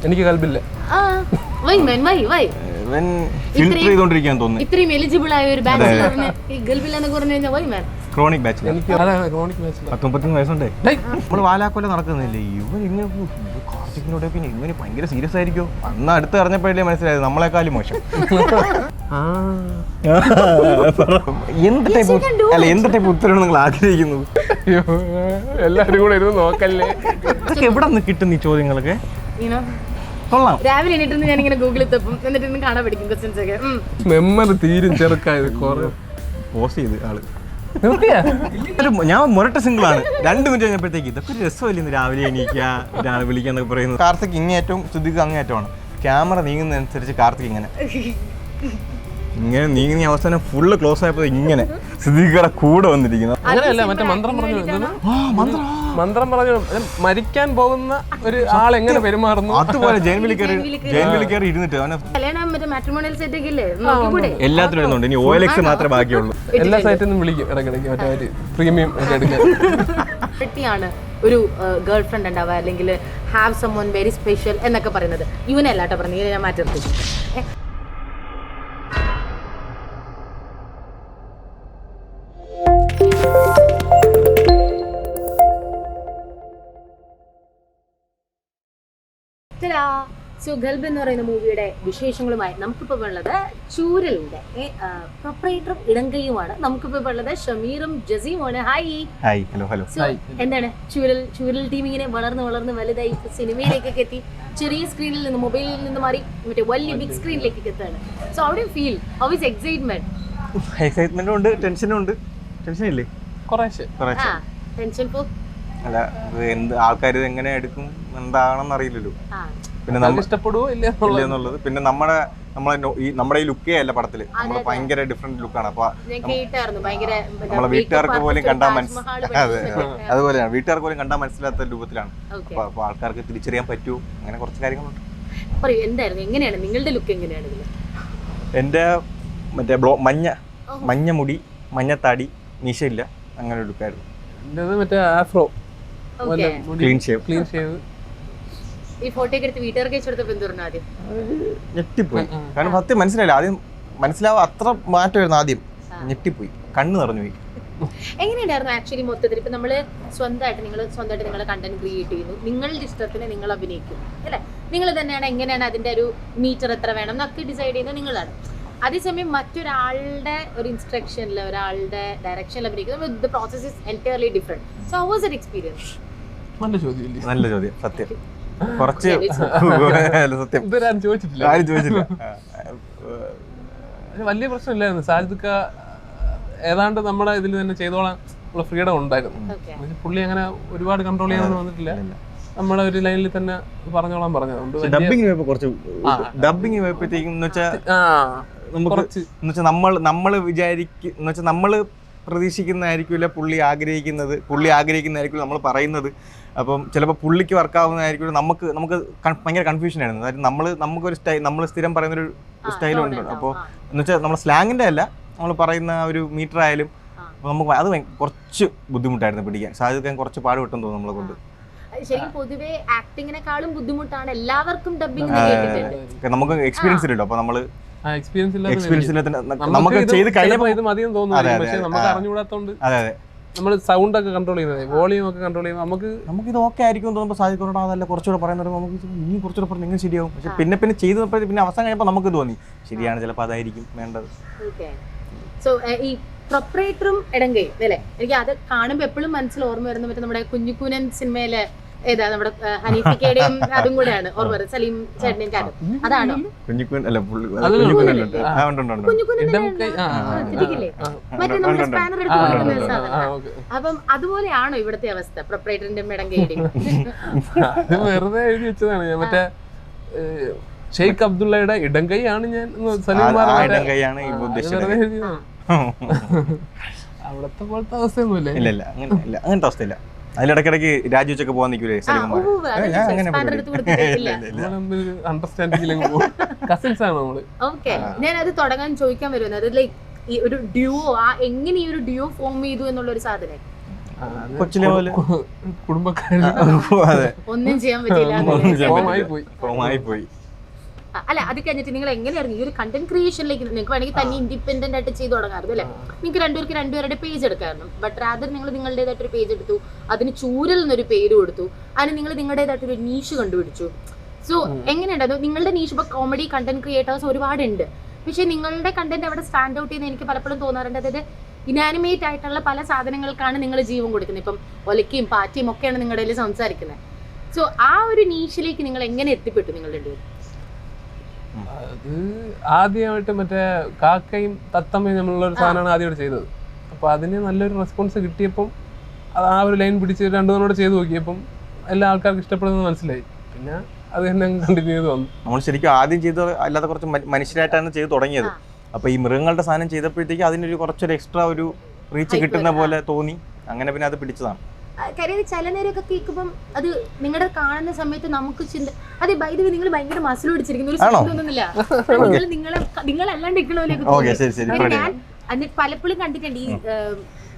എനിക്ക് കൽബില്ല. ഇത്രയും എലിജിബിൾ ആയ ഒരു ബാച്ചിലറിന് ഗൾഫില്ലെന്ന് പറഞ്ഞു കഴിഞ്ഞാൽ വൈ മാൻ ക്രോണിക് ബാച്ചിലർ. എനിക്ക് അതാണ് ക്രോണിക് ബാച്ചിലർ. 19 വയസ്സുണ്ടേ. നമ്മൾ വാലാക്കൊല നടക്കുന്നില്ലേ ഇവൻ ഇങ്ങനെ കാർത്തിക്കിനോട് പിന്നെ ഇവന് ഭയങ്കര സീരിയസ് ആയിരിക്കും. അന്ന് അടുത്ത് അറിഞ്ഞപ്പോഴല്ലേ മനസ്സിലായത് നമ്മളെക്കാളും മോശം. എന്ത് ടൈപ്പ് ഉത്തരവാണ് നിങ്ങൾ ആഗ്രഹിക്കുന്നത്? എല്ലാരും കൂടെ ഇരുന്ന് നോക്കല്ലേ. ഇതൊക്കെ എവിടെ നിന്ന് കിട്ടുന്ന ഈ ചോദ്യങ്ങളൊക്കെ? കൊള്ളാം. രാവിലെ എണീറ്റ് ഞാൻ ഇങ്ങനെ ഗൂഗിളിൽ തപ്പും എന്നിട്ട് കാണാൻ പഠിക്കും ക്വസ്റ്റ്യൻസ് ഒക്കെ. മെമ്മറി തീരും ചെറുക്കായത് കുറെ പോസ്റ്റ് ചെയ്ത് ആള്. ഞാൻ മുരട്ട സിംഗിൾ ആണ്. 2 മിനിറ്റ് കഴിഞ്ഞപ്പോഴത്തേക്ക് ഇതൊക്കെ ഒരു രസമല്ലേ ഇന്ന് രാവിലെ എണീക്കുക ഒരാൾ വിളിക്കാന്നൊക്കെ പറയുന്നത്. കാർത്തിക് ഇങ്ങേറ്റവും ശ്രുതിക്ക് അങ്ങേറ്റമാണ്. ക്യാമറ നീങ്ങുന്നതനുസരിച്ച് കാർത്തിക് ഇങ്ങനെ നീങ്ങുന്ന അവസാനം ഫുള്ള് ക്ലോസ് ആയപ്പോ ഇങ്ങനെ ശ്രുതികയുടെ കൂടെ വന്നിരിക്കുന്നു. അങ്ങനെയല്ല, മറ്റേ മന്ത്രം പറഞ്ഞു മരിക്കാൻ പോകുന്ന ഒരു ആൾ എങ്ങനെ പെരുമാറുന്നു അതുപോലെ ജയിലിൽ കയറി ഇരുന്നിട്ട് എല്ലാത്തിനും ഇടുന്നുണ്ട്. ഇനി OLX മാത്രമേ ബാക്കിയുള്ളൂ. എല്ലാ സൈറ്റിൽ നിന്നും വിളിക്കും ഇടയ്ക്കിടയ്ക്ക് മറ്റേ പ്രീമിയം എടുക്കാൻ. ഒരു ഗേൾ ഫ്രണ്ട് ഉണ്ടാവുക അല്ലെങ്കിൽ ഹാവ് സമ്മൺ വെരി സ്പെഷ്യൽ എന്നൊക്കെ പറയുന്നത് ഇവനല്ലാട്ടോ പറഞ്ഞു. ഞാൻ മാറ്റി സോ ഗൾബ് എന്ന് പറയുന്ന മൂവിയുടെ വിശേഷങ്ങളുമായി നമുക്കിപ്പോൾ ഉള്ളത് ചൂരലിന്റെ പ്രൊപ്പറേറ്ററും ഇടങ്കയുമാണ്. നമുക്കിപ്പോൾ ഉള്ളത് ഷമീറും ജസീമുമാണ്. ഹായ്. Hello hello. എന്താണ് ചൂരൽ ടീം ഇങ്ങനെ വളർന്ന് വലുതായി സിനിമയിലേക്കൊക്കെ എത്തി ചെറിയ സ്ക്രീനിൽ നിന്ന് മൊബൈലിൽ നിന്ന് മാറി മറ്റേ വലിയ ബിഗ് സ്ക്രീനിലേക്ക് എത്താണ്. So how do feel? How is excitement? എക്സൈറ്റ്മെന്റും ഉണ്ട്, ടെൻഷനും ഉണ്ട്. ടെൻഷൻ ഇല്ലേ? കുറേശ്ശെ. ടെൻഷൻ അല്ല, എന്ത് ആൾക്കാർ എങ്ങനെ എടുക്കും എന്താണെന്ന് അറിയില്ലല്ലോ. പിന്നെ നമ്മൾ ഇഷ്ടപ്പെടുവോ ഇല്ല എന്നുള്ളത്. പിന്നെ നമ്മുടെ ഈ ലുക്കേ അല്ല പടത്തില്. നമ്മള് ഭയങ്കര ഡിഫറെന്റ് ലുക്കാണ്. അപ്പൊ നമ്മളെ വീട്ടുകാർക്ക് പോലും കണ്ടാൽ അതുപോലെയാണ്. വീട്ടുകാർക്ക് പോലും കണ്ടാൽ മനസ്സിലാത്ത രൂപത്തിലാണ്. അപ്പൊ ആൾക്കാർക്ക് തിരിച്ചറിയാൻ പറ്റുമോ, അങ്ങനെ കുറച്ച് കാര്യങ്ങളുണ്ട്. എങ്ങനെയാണ് നിങ്ങളുടെ ലുക്ക്? എങ്ങനെയാണ് എന്റെ മറ്റേ മഞ്ഞ മുടി, മഞ്ഞത്താടി, മീശയില്ല, അങ്ങനെ ഒരു ലുക്കായിരുന്നു. മറ്റേ ആഫ്രോ, ക്ലീൻ ഷേവ്. ഈ ഫോട്ടോ ഒക്കെ എടുത്ത് വീട്ടുകാർക്ക് കൊടുത്തപ്പോ എന്ത് പറഞ്ഞു? ആദ്യം ഞെട്ടിപ്പോയി. കാരണം സത്യം മനസ്സിലായില്ല. ആദ്യം മനസ്സിലാവാ അത്ര മാറ്റമായിരുന്നു. ആദ്യം ഞെട്ടിപ്പോയി, കണ്ണ് നിറഞ്ഞു പോയി. എങ്ങനെയുണ്ടായിരുന്നു ആക്ച്വലി മൊത്തത്തിൽ? ഇപ്പൊ നമ്മള് സ്വന്തമായിട്ട് നിങ്ങളെ കണ്ടന്റ് ക്രിയേറ്റ് ചെയ്യുന്നു, നിങ്ങളുടെ ഇഷ്ടത്തിന് നിങ്ങൾ അഭിനയിക്കും അല്ലെ? നിങ്ങൾ തന്നെയാണ് എങ്ങനെയാണ് അതിന്റെ ഒരു മീറ്റർ എത്ര വേണം എന്നൊക്കെ ഡിസൈഡ് ചെയ്യുന്നത് നിങ്ങളാണ്. അതേസമയം മറ്റൊരാളുടെ ഒരു ഇൻസ്ട്രക്ഷനിൽ ഒരാളുടെ ഡയറക്ഷനിൽ അഭിനയിക്കുന്നത് the process is entirely different. So how was it experience? നല്ല ചോദ്യം. സത്യം കുറച്ച് സത്യം ചോദിച്ചിട്ടില്ല, ആരും ചോദിച്ചില്ല. വലിയ പ്രശ്നമില്ലായിരുന്നു. സാജിദ് ഏതാണ്ട് നമ്മുടെ ഇതിൽ തന്നെ ചെയ്തോളാൻ ഉള്ള ഫ്രീഡം ഉണ്ടായിരുന്നു. പുള്ളി അങ്ങനെ ഒരുപാട് കൺട്രോൾ ചെയ്യാനൊന്നും വന്നിട്ടില്ല. നമ്മുടെ ഒരു ലൈനിൽ തന്നെ പറഞ്ഞോളാൻ പറഞ്ഞത്. ഡബിങ് പോയപ്പോഴത്തേക്കും നമ്മള് പ്രതീക്ഷിക്കുന്നതായിരിക്കില്ല പുള്ളി ആഗ്രഹിക്കുന്നതായിരിക്കും നമ്മൾ പറയുന്നത്. അപ്പം ചിലപ്പോൾ പുള്ളിക്ക് വർക്കാവുന്നതായിരിക്കും. നമുക്ക് ഭയങ്കര കൺഫ്യൂഷൻ ആയിരുന്നു. അതായത് നമുക്കൊരു നമ്മൾ സ്ഥിരം പറയുന്നൊരു സ്റ്റൈലുണ്ട്. അപ്പോൾ എന്ന് വെച്ചാൽ നമ്മൾ സ്ലാങ്ങിൻ്റെ അല്ല, നമ്മൾ പറയുന്ന ഒരു മീറ്റർ ആയാലും നമുക്ക് അത് കുറച്ച് ബുദ്ധിമുട്ടായിരുന്നു പിടിക്കാൻ. സാധിക്കാൻ കുറച്ച് പാടുപെട്ടെന്ന് തോന്നുന്നു നമ്മളെ കൊണ്ട്. ശരിക്കും പൊതുവെ ആക്ടിങ്ങിനെക്കാളും ബുദ്ധിമുട്ടാണ് എല്ലാവർക്കും ഡബിങ്. നമുക്ക് എക്സ്പീരിയൻസ് ഇല്ലല്ലോ. അപ്പൊ നമ്മള് നമുക്ക് ചെയ്ത് കഴിഞ്ഞപ്പോൾ ഇത് മതിയെന്ന് തോന്നുന്നു. പക്ഷെ നമുക്ക് അറിഞ്ഞുകൂടാത്തോണ്ട് നമ്മൾ സൗണ്ട് ഒക്കെ കൺട്രോൾ ചെയ്യുന്നത്, വോളിയം ഒക്കെ കൺട്രോൾ ചെയ്യുന്നത് നമുക്ക് ഇത് ഓക്കെ ആയിരിക്കും തോന്നുമ്പോൾ സാധിക്കോട്ടോ അതല്ല കുറച്ചുകൂടെ പറയുന്നത് നമുക്ക് ഇനി കുറച്ചുകൂടെ പറഞ്ഞു നിങ്ങൾ ശരിയാവും. പക്ഷെ പിന്നെ ചെയ്തപ്പോൾ പിന്നെ അവസാനം കഴിയുമ്പോൾ നമുക്ക് തോന്നി ശരിയാണ്, ചിലപ്പോൾ അതായിരിക്കും വേണ്ടത്. സോ ഈ പ്രൊപ്പറേറ്ററും ഇടങ്കയും അല്ലേ, എനിക്ക് അത് കാണുമ്പോൾ എപ്പോഴും മനസ്സിൽ ഓർമ്മ വരുന്ന മറ്റേ നമ്മുടെ കുഞ്ഞിക്കൂനൻ സിനിമയിലെ ഏതാ നമ്മുടെ ഹനീഫിക്കയുടെയും അതും കൂടെയാണ് ഓർമ്മ വരുന്നത്. സലീം ചേട്ടനെയും കാര്യം അതാണോ? അപ്പം അതുപോലെയാണോ ഇവിടുത്തെ അവസ്ഥ പ്രൊപ്പറേറ്ററിന്റെയും ഇടങ്കയുടെയും? വെറുതെ എഴുതി വെച്ചതാണ് ഞാൻ. മറ്റേ ഷെയ്ഖ് അബ്ദുള്ളയുടെ ഇടങ്കൈയാണ് ഞാൻ. അവിടത്തെ പോലത്തെ അവസ്ഥയൊന്നുമില്ല. ഇല്ല അങ്ങനത്തെ അവസ്ഥയില്ല. അതിലിടക്കിടക്ക് രാജിവെച്ചൊക്കെ പോകാൻ നിൽക്കൂലേ സലീംകുമാർ? ഞാൻ അത് തുടങ്ങാൻ ചോദിക്കാൻ വരുന്നത്, ലൈക്ക് ഈ ഒരു ഡ്യൂോ എങ്ങനെ ഈ ഒരു ഡ്യൂോ ഫോം ചെയ്തു എന്നുള്ള ഒരു സാധനം. കൊച്ചിലെ പോലെ കുടുംബക്കാര് അതെ ഒന്നും ചെയ്യാൻ പറ്റില്ല ഫോമായി പോയി. അല്ല അത് കഴിഞ്ഞിട്ട് നിങ്ങൾ എങ്ങനെയായിരുന്നു ഈ ഒരു കണ്ടന്റ് ക്രിയേഷനിലേക്ക് നിങ്ങൾക്ക് വേണമെങ്കിൽ തന്നെ ഇൻഡിപെൻഡന്റ് ആയിട്ട് ചെയ്ത് തുടങ്ങാറുണ്ട് അല്ലേ? നിങ്ങൾക്ക് രണ്ടുപേരുടെ പേജ് എടുക്കായിരുന്നു. ബട്ട് റാദർ നിങ്ങൾ നിങ്ങളുടേതായിട്ടൊരു പേജ് എടുത്തു, അതിന് ചൂരൽ എന്നൊരു പേര് കൊടുത്തു, അതിന് നിങ്ങൾ നിങ്ങളുടേതായിട്ടൊരു നീഷ് കണ്ടുപിടിച്ചു. സോ എങ്ങനെയുണ്ടായിരുന്നു നിങ്ങളുടെ നീഷ്? ഇപ്പോൾ കോമഡി കണ്ടന്റ് ക്രിയേറ്റേഴ്സ് ഒരുപാടുണ്ട്, പക്ഷെ നിങ്ങളുടെ കണ്ടന്റ് അവിടെ സ്റ്റാൻഡ് ഔട്ട് ചെയ്യുന്ന എനിക്ക് പലപ്പോഴും തോന്നാറുണ്ട്. അതായത് ഇനാനിമേറ്റ് ആയിട്ടുള്ള പല സാധനങ്ങൾക്കാണ് നിങ്ങൾ ജീവൻ കൊടുക്കുന്നത്. ഇപ്പം ഒലക്കയും പാറ്റയും ഒക്കെയാണ് നിങ്ങളുടെ കയ്യിൽ സംസാരിക്കുന്നത്. സോ ആ ഒരു നീഷിലേക്ക് നിങ്ങൾ എങ്ങനെ എത്തിപ്പെട്ടു നിങ്ങളുടെ? അത് ആദ്യമായിട്ട് മറ്റേ കാക്കയും തത്തമ്മയും നമ്മളുള്ളൊരു സാധനമാണ് ആദ്യമായിട്ട് ചെയ്തത്. അപ്പോൾ അതിന് നല്ലൊരു റെസ്പോൺസ് കിട്ടിയപ്പം അത് ആ ഒരു ലൈൻ പിടിച്ച് 2-3 ചെയ്ത് നോക്കിയപ്പം എല്ലാ ആൾക്കാർക്കും ഇഷ്ടപ്പെടുന്നത് മനസ്സിലായി. പിന്നെ അത് തന്നെ കണ്ടിന്യൂ ചെയ്ത് വന്നു. നമ്മൾ ശരിക്കും ആദ്യം ചെയ്ത് അല്ലാതെ കുറച്ച് മനുഷ്യരായിട്ടാണ് ചെയ്ത് തുടങ്ങിയത്. അപ്പോൾ ഈ മൃഗങ്ങളുടെ സാധനം ചെയ്തപ്പോഴത്തേക്ക് അതിനൊരു കുറച്ചൊരു എക്സ്ട്രാ ഒരു റീച്ച് കിട്ടുന്ന പോലെ തോന്നി. അങ്ങനെ പിന്നെ അത് പിടിച്ചതാണ്. കാര്യം ചില നേരമൊക്കെ കേൾക്കുമ്പം അത് നിങ്ങളുടെ കാണുന്ന സമയത്ത് നമുക്ക് ചിന്ത അത് ബൈദവി നിങ്ങൾ ഭയങ്കര മസിൽ പിടിച്ചിരിക്കുന്ന ഒരു തോന്നുന്നില്ല. നിങ്ങളല്ലാണ്ട് ഇരിക്കണ ഞാൻ എന്നിട്ട് പലപ്പോഴും കണ്ടിട്ടുണ്ട് ഈ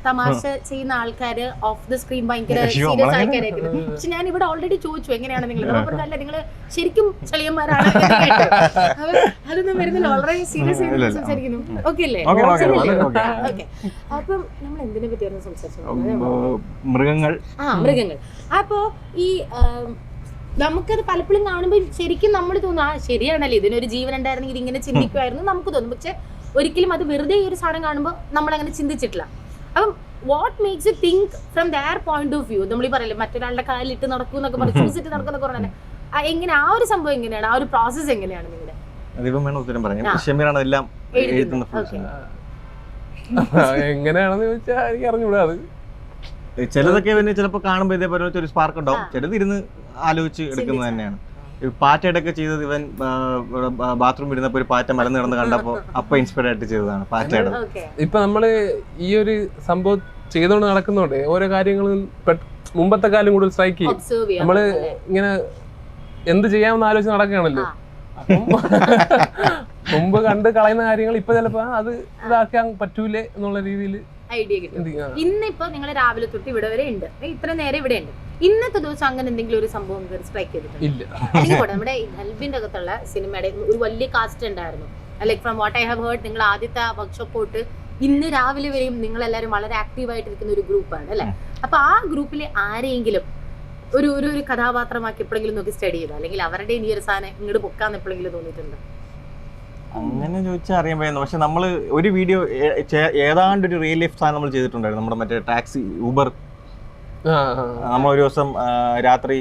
തമാശ ചെയ്യുന്ന ആൾക്കാര് ഓഫ് ദ സ്ക്രീൻ ഭയങ്കര സീരിയസ് ആൾക്കാരായിരുന്നു. പക്ഷെ ഞാൻ ഇവിടെ ഓൾറെഡി ചോദിച്ചു എങ്ങനെയാണ് നിങ്ങൾ പറഞ്ഞല്ല നിങ്ങൾ ശരിക്കും ചെളിയന്മാരാണ്. അതൊന്നും വരുന്നില്ല, വളരെ സീരിയസ് ആയിട്ട് സംസാരിക്കുന്നു. ഓക്കെ അല്ലേ? ഓക്കെ. അപ്പം നമ്മൾ എന്തിനെ പറ്റിയാണ് സംസാരിച്ചത്? മൃഗങ്ങൾ. അപ്പോ ഈ നമുക്കത് പലപ്പോഴും കാണുമ്പോൾ ശരിക്കും നമ്മൾ തോന്നും ശരിയാണല്ലേ, ഇതിനൊരു ജീവൻ ഉണ്ടായിരുന്നെങ്കിൽ ഇങ്ങനെ ചിന്തിക്കുമായിരുന്നു നമുക്ക് തോന്നും. പക്ഷെ ഒരിക്കലും അത് വെറുതെ ഈ ഒരു സാധനം കാണുമ്പോൾ നമ്മൾ അങ്ങനെ ചിന്തിച്ചിട്ടില്ല. അപ്പം what makes you think from their point of view? നമ്മൾ ഈ പറയില്ലേ മറ്റൊരാളുടെ കാലിലിട്ട് നടക്കും എന്നൊക്കെ പറഞ്ഞു, ചൂസിട്ട് നടക്കുന്നൊക്കെ പറഞ്ഞാൽ എങ്ങനെ ആ ഒരു സംഭവം എങ്ങനെയാണ്, ആ ഒരു പ്രോസസ് എങ്ങനെയാണ് നിങ്ങളുടെ? എങ്ങനെയാണെന്ന് ചോദിച്ചാൽ എനിക്ക് അറിഞ്ഞൂടാ. അത് ചിലതൊക്കെ പിന്നെ ചിലപ്പോൾ കാണുമ്പോൾ ഇതേപോലെ ഒരു സ്പാർക്ക് ഉണ്ടാവും, ചിലത് ഇരുന്ന് ആലോചിച്ച് എടുക്കുന്നത് തന്നെയാണ്. പാറ്റയുടെ ഒക്കെ ചെയ്തത് ഇവൻ ബാത്റൂം ഇരുന്നപ്പോ ഒരു പാറ്റ മലന്ന് കിടന്ന് കണ്ടപ്പോ അപ്പൊ ഇൻസ്പയർ ആയിട്ട് ചെയ്തതാണ് പാറ്റയുടെ. ഇപ്പൊ നമ്മള് ഈ ഒരു സംഭവം ചെയ്തോണ്ട് നടക്കുന്നോണ്ട് ഓരോ കാര്യങ്ങളും മുമ്പത്തെ കാലം കൂടുതൽ സ്ട്രൈക്ക് ചെയ്യും. നമ്മള് ഇങ്ങനെ എന്ത് ചെയ്യാമെന്ന് ആലോചിച്ച് നടക്കുകയാണല്ലോ. മുമ്പ് കണ്ട് കളയുന്ന കാര്യങ്ങൾ ഇപ്പൊ ചിലപ്പോ അത് ഇതാക്കാൻ പറ്റൂലേ എന്നുള്ള രീതിയിൽ ഐഡിയ കിട്ടും. ഇന്നിപ്പോ നിങ്ങൾ രാവിലെ തൊട്ട് ഇവിടെ വരെ ഉണ്ട്, ഇത്ര നേരം ഇവിടെ ഉണ്ട്. ഇന്നത്തെ ദിവസം അങ്ങനെ എന്തെങ്കിലും ഒരു സംഭവം സ്ട്രൈക്ക് ചെയ്തിട്ടുണ്ട്? നമ്മുടെ ഹെൽബിന്റെ അകത്തുള്ള സിനിമയുടെ ഒരു വലിയ കാസ്റ്റ് ഉണ്ടായിരുന്നു. Like from what I have heard നിങ്ങൾ ആദ്യത്തെ വർക്ക്ഷോപ്പ് പോയിട്ട് ഇന്ന് രാവിലെ വരെയും നിങ്ങൾ എല്ലാവരും വളരെ ആക്റ്റീവ് ആയിട്ടിരിക്കുന്ന ഒരു ഗ്രൂപ്പാണ് അല്ലെ? അപ്പൊ ആ ഗ്രൂപ്പിലെ ആരെങ്കിലും ഒരു ഒരു കഥാപാത്രമാക്കി എപ്പോഴെങ്കിലും നോക്കി സ്റ്റഡി ചെയ്തോ, അല്ലെങ്കിൽ അവരുടെ ഈ ഒരു സാധനം ഇങ്ങോട്ട് പൊക്കാന്ന് എപ്പോഴെങ്കിലും തോന്നിയിട്ടുണ്ടോ? അങ്ങനെ ചോദിച്ചാൽ അറിയാൻ പറ്റുന്നു. പക്ഷെ നമ്മൾ ഒരു വീഡിയോ ഏതാണ്ട് ഒരു റിയൽ ലൈഫ് സാധനം നമ്മൾ ചെയ്തിട്ടുണ്ടായിരുന്നു. നമ്മുടെ മറ്റേ ടാക്സി ഊബർ നമ്മൾ ഒരു ദിവസം രാത്രി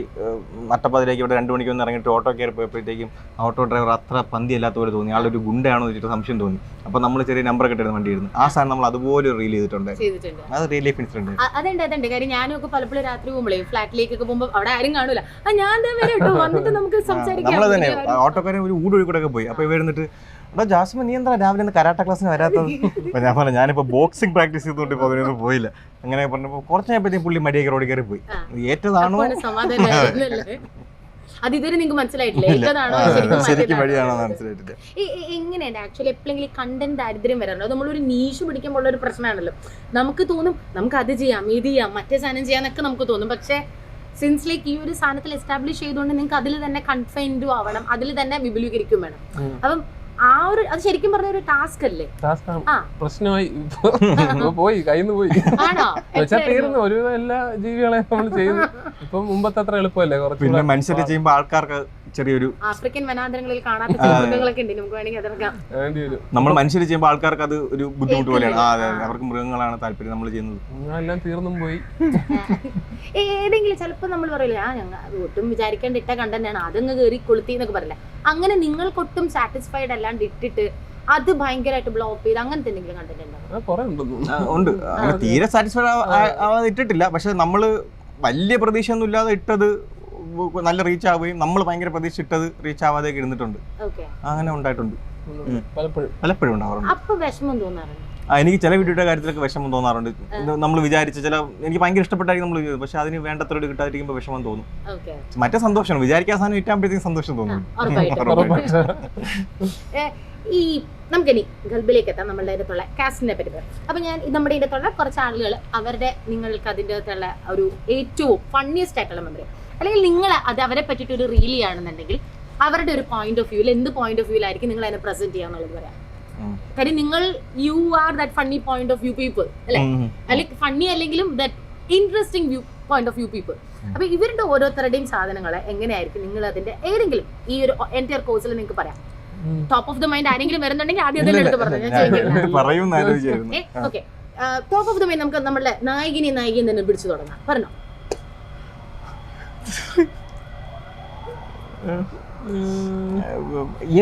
നട്ടപ്പതിലേക്ക് ഇവിടെ 2 മണിക്ക് വന്ന് ഇറങ്ങിയിട്ട് ഓട്ടോ കയറി പോയപ്പോഴത്തേക്കും ഓട്ടോ ഡ്രൈവർ അത്ര പന്തി അല്ലാത്ത പോലെ തോന്നി, ആളൊരു ഗുണ്ടയാണോ വെച്ചിട്ട് സംശയം തോന്നി. അപ്പൊ നമ്മൾ ചെറിയ നമ്പർ കിട്ടുന്ന വണ്ടിയായിരുന്നു. ആ സാധനം നമ്മൾ അതുപോലെ റീൽ ചെയ്തിട്ടുണ്ട്. അത് റിയൽ ലൈഫ് ഇൻസിഡന്റ്. അതുണ്ട്. കാര്യം ഞാനും ഒക്കെ പലപ്പോഴും രാത്രി പോകുമ്പോഴേ ഫ്ലാറ്റിലേക്കൊക്കെ പോകുമ്പോൾ അവിടെ ആരും കാണൂല, ഞാൻ വന്നിട്ട് നമുക്ക് സംസാരിക്കാം. നമ്മൾ തന്നെ ഓട്ടോക്കാരൻ ഒരു ഊടൊഴി കൂടെ ഒക്കെ പോയി. അപ്പൊ വരുന്നിട്ട് ജാസ്മിൻ നീ എന്താ രാവിലെ കരാട്ട ക്ലാസ്സിന് വരാത്തത്? അപ്പൊ ഞാൻ പറഞ്ഞു ഞാനിപ്പോ ബോക്സിംഗ് പ്രാക്ടീസ് ചെയ്തുകൊണ്ട് ഇപ്പൊ അതിനൊന്നും പോയില്ല. അങ്ങനെ പറഞ്ഞപ്പോ കുറച്ച് നേരത്തെ പുള്ളി മടിയൊക്കെ റോഡിൽ കയറി പോയി. ഏറ്റതാണോ ശരിക്കും വഴിയാണോ മനസ്സിലായിട്ടില്ല. എങ്ങനെയാണ് ആക്ച്വലി എപ്പോഴെങ്കിലും കണ്ടന്റ് ദാരിദ്ര്യം വരാറുണ്ടോ? നമ്മളൊരു നീഷ് പിടിക്കുമ്പോൾ ഒരു പ്രശ്നമാണല്ലോ. നമുക്ക് തോന്നും നമുക്ക് അത് ചെയ്യാം, ഇത് ചെയ്യാം, മറ്റേ സാധനം ചെയ്യാന്നൊക്കെ നമുക്ക് തോന്നും. പക്ഷെ സിൻസ് ലൈക്ക് ഈ ഒരു സാധനത്തിൽ എസ്റ്റാബ്ലിഷ് ചെയ്തുകൊണ്ട് നിങ്ങൾക്ക് അതിൽ തന്നെ കൺഫൈൻഡും ആവണം, അതിൽ തന്നെ വിപുലീകരിക്കും വേണം. അപ്പം ആ ഒരു അത് ശരിക്കും പറഞ്ഞ ഒരു ടാസ്ക് അല്ലേ? പ്രശ്നമായി പോയി കയ്യിൽ പോയി തീർന്നു. ഒരു എല്ലാ ജീവികളെ നമ്മൾ ചെയ്തു. ഇപ്പൊ മുമ്പത്തെ അത്ര എളുപ്പമല്ലേ? പിന്നെ മനുഷ്യരെ ചെയ്യുമ്പോൾ ആൾക്കാർക്ക് ചെറിയൊരു ആഫ്രിക്കൻ വനാന്തരങ്ങളിൽ കാണാത്ത മൃഗങ്ങളൊക്കെ ഉണ്ട്, നമുക്ക് വേണമെങ്കിൽ അതെടുക്കാം. നമ്മൾ മനുഷ്യർ ചെയ്യുമ്പോൾ ആൾക്കാർക്ക് അത് ഒരു ബുദ്ധിമുട്ട് പോലെയാണ്. അവർക്ക് മൃഗങ്ങളാണ് താല്പര്യം നമ്മൾ ചെയ്യുന്നത്. എല്ലാം തീർന്നും പോയി. ഏതെങ്കിലും ചിലപ്പോൾ നമ്മൾ പറയില്ല ഞങ്ങൾ ഒട്ടും വിചാരിക്കേണ്ട ഇട്ട കണ്ടന്റാണ് അതങ്ങ് കയറി കൊളുത്തി എന്നൊക്കെ പറയില്ല. അങ്ങനെ നിങ്ങൾക്കൊട്ടും സാറ്റിസ്ഫൈഡ് അല്ലാണ്ട് ഇട്ടിട്ട് അത് ഭയങ്കരമായിട്ട് ബ്ലോപ്പ് ചെയ്ത് അങ്ങനത്തെ എന്തെങ്കിലും കണ്ടന്റ് ഉണ്ട്? തീരെ സാറ്റിസ്ഫൈഡ് ആവാതെ ഇട്ടിട്ടില്ല. പക്ഷെ നമ്മള് വലിയ പ്രതീക്ഷ ഒന്നും ഇല്ലാതെ ഇട്ടത് നല്ല റീച്ച് ആവുകയും നമ്മൾ ഭയങ്കര പ്രതീക്ഷ ഇട്ടത് റീച്ച് ആവാതെയൊക്കെ ഇരുന്നിട്ടുണ്ട്. അങ്ങനെ ഉണ്ടായിട്ടുണ്ട്, പലപ്പോഴും ഉണ്ടാവാറുണ്ട്. അപ്പൊ വിഷമം തോന്നാറുണ്ട്. എനിക്ക് ചില വീഡിയോയുടെ കാര്യത്തിലൊക്കെ വിഷമം തോന്നാറുണ്ട്. നമ്മൾ വിചാരിച്ച ചില എനിക്ക് ഭയങ്കര ഇഷ്ടപ്പെട്ടായിരിക്കും നമ്മൾ ചെയ്തത്, പക്ഷെ അതിന് വേണ്ടത്ര കിട്ടാതിരിക്കുമ്പോൾ വിഷമം തോന്നും. മറ്റേ സന്തോഷമാണ് വിചാരിക്കാൻ സാധനം കിട്ടാകുമ്പോഴത്തേക്കും സന്തോഷം തോന്നും. ഈ നമുക്കിനി ഗൾബിലേക്ക് എത്താം. നമ്മളുടെ അടുത്തുള്ള കാസ്റ്റിനെ പറ്റി പറയാം. അപ്പൊ ഞാൻ നമ്മുടെ ഇതിനകത്തുള്ള കുറച്ച് ആളുകൾ അവരുടെ നിങ്ങൾക്ക് അതിൻ്റെ അകത്തുള്ള ഒരു ഏറ്റവും ഫണ്ണിയസ്റ്റ് ആയിട്ടുള്ള മെമ്മറി, അല്ലെങ്കിൽ നിങ്ങൾ അത് അവരെ പറ്റിയിട്ട് ഒരു റീൽ ചെയ്യുകയാണെന്നുണ്ടെങ്കിൽ അവരുടെ ഒരു പോയിന്റ് ഓഫ് വ്യൂവിൽ എന്ത് പോയിന്റ് ഓഫ് വ്യൂവിലായിരിക്കും നിങ്ങൾ അതിനെ പ്രസന്റ് ചെയ്യാന്നുള്ളത് പറയാം. കാര്യം നിങ്ങൾ you are that funny point of view people അല്ലെ, അല്ലെങ്കിൽ ഫണ്ണി അല്ലെങ്കിലും that interesting view point of view people. അപ്പൊ ഇവരുടെ ഓരോരുത്തരുടെയും സാധനങ്ങളെ എങ്ങനെയായിരിക്കും നിങ്ങൾ അതിന്റെ ഏതെങ്കിലും ഈ ഒരു എൻറ്റയർ കോഴ്സിൽ നിങ്ങൾക്ക് പറയാം. ടോപ്പ് ഓഫ് ദ മൈൻഡ് ആരെങ്കിലും വരുന്നുണ്ടെങ്കിൽ ആദ്യം അതിന്റെ അടുത്ത് പറഞ്ഞു. Okay, top of the mind നമുക്ക് നമ്മുടെ നായികയും തന്നെ പിടിച്ചു തുടങ്ങാം. പറഞ്ഞോ.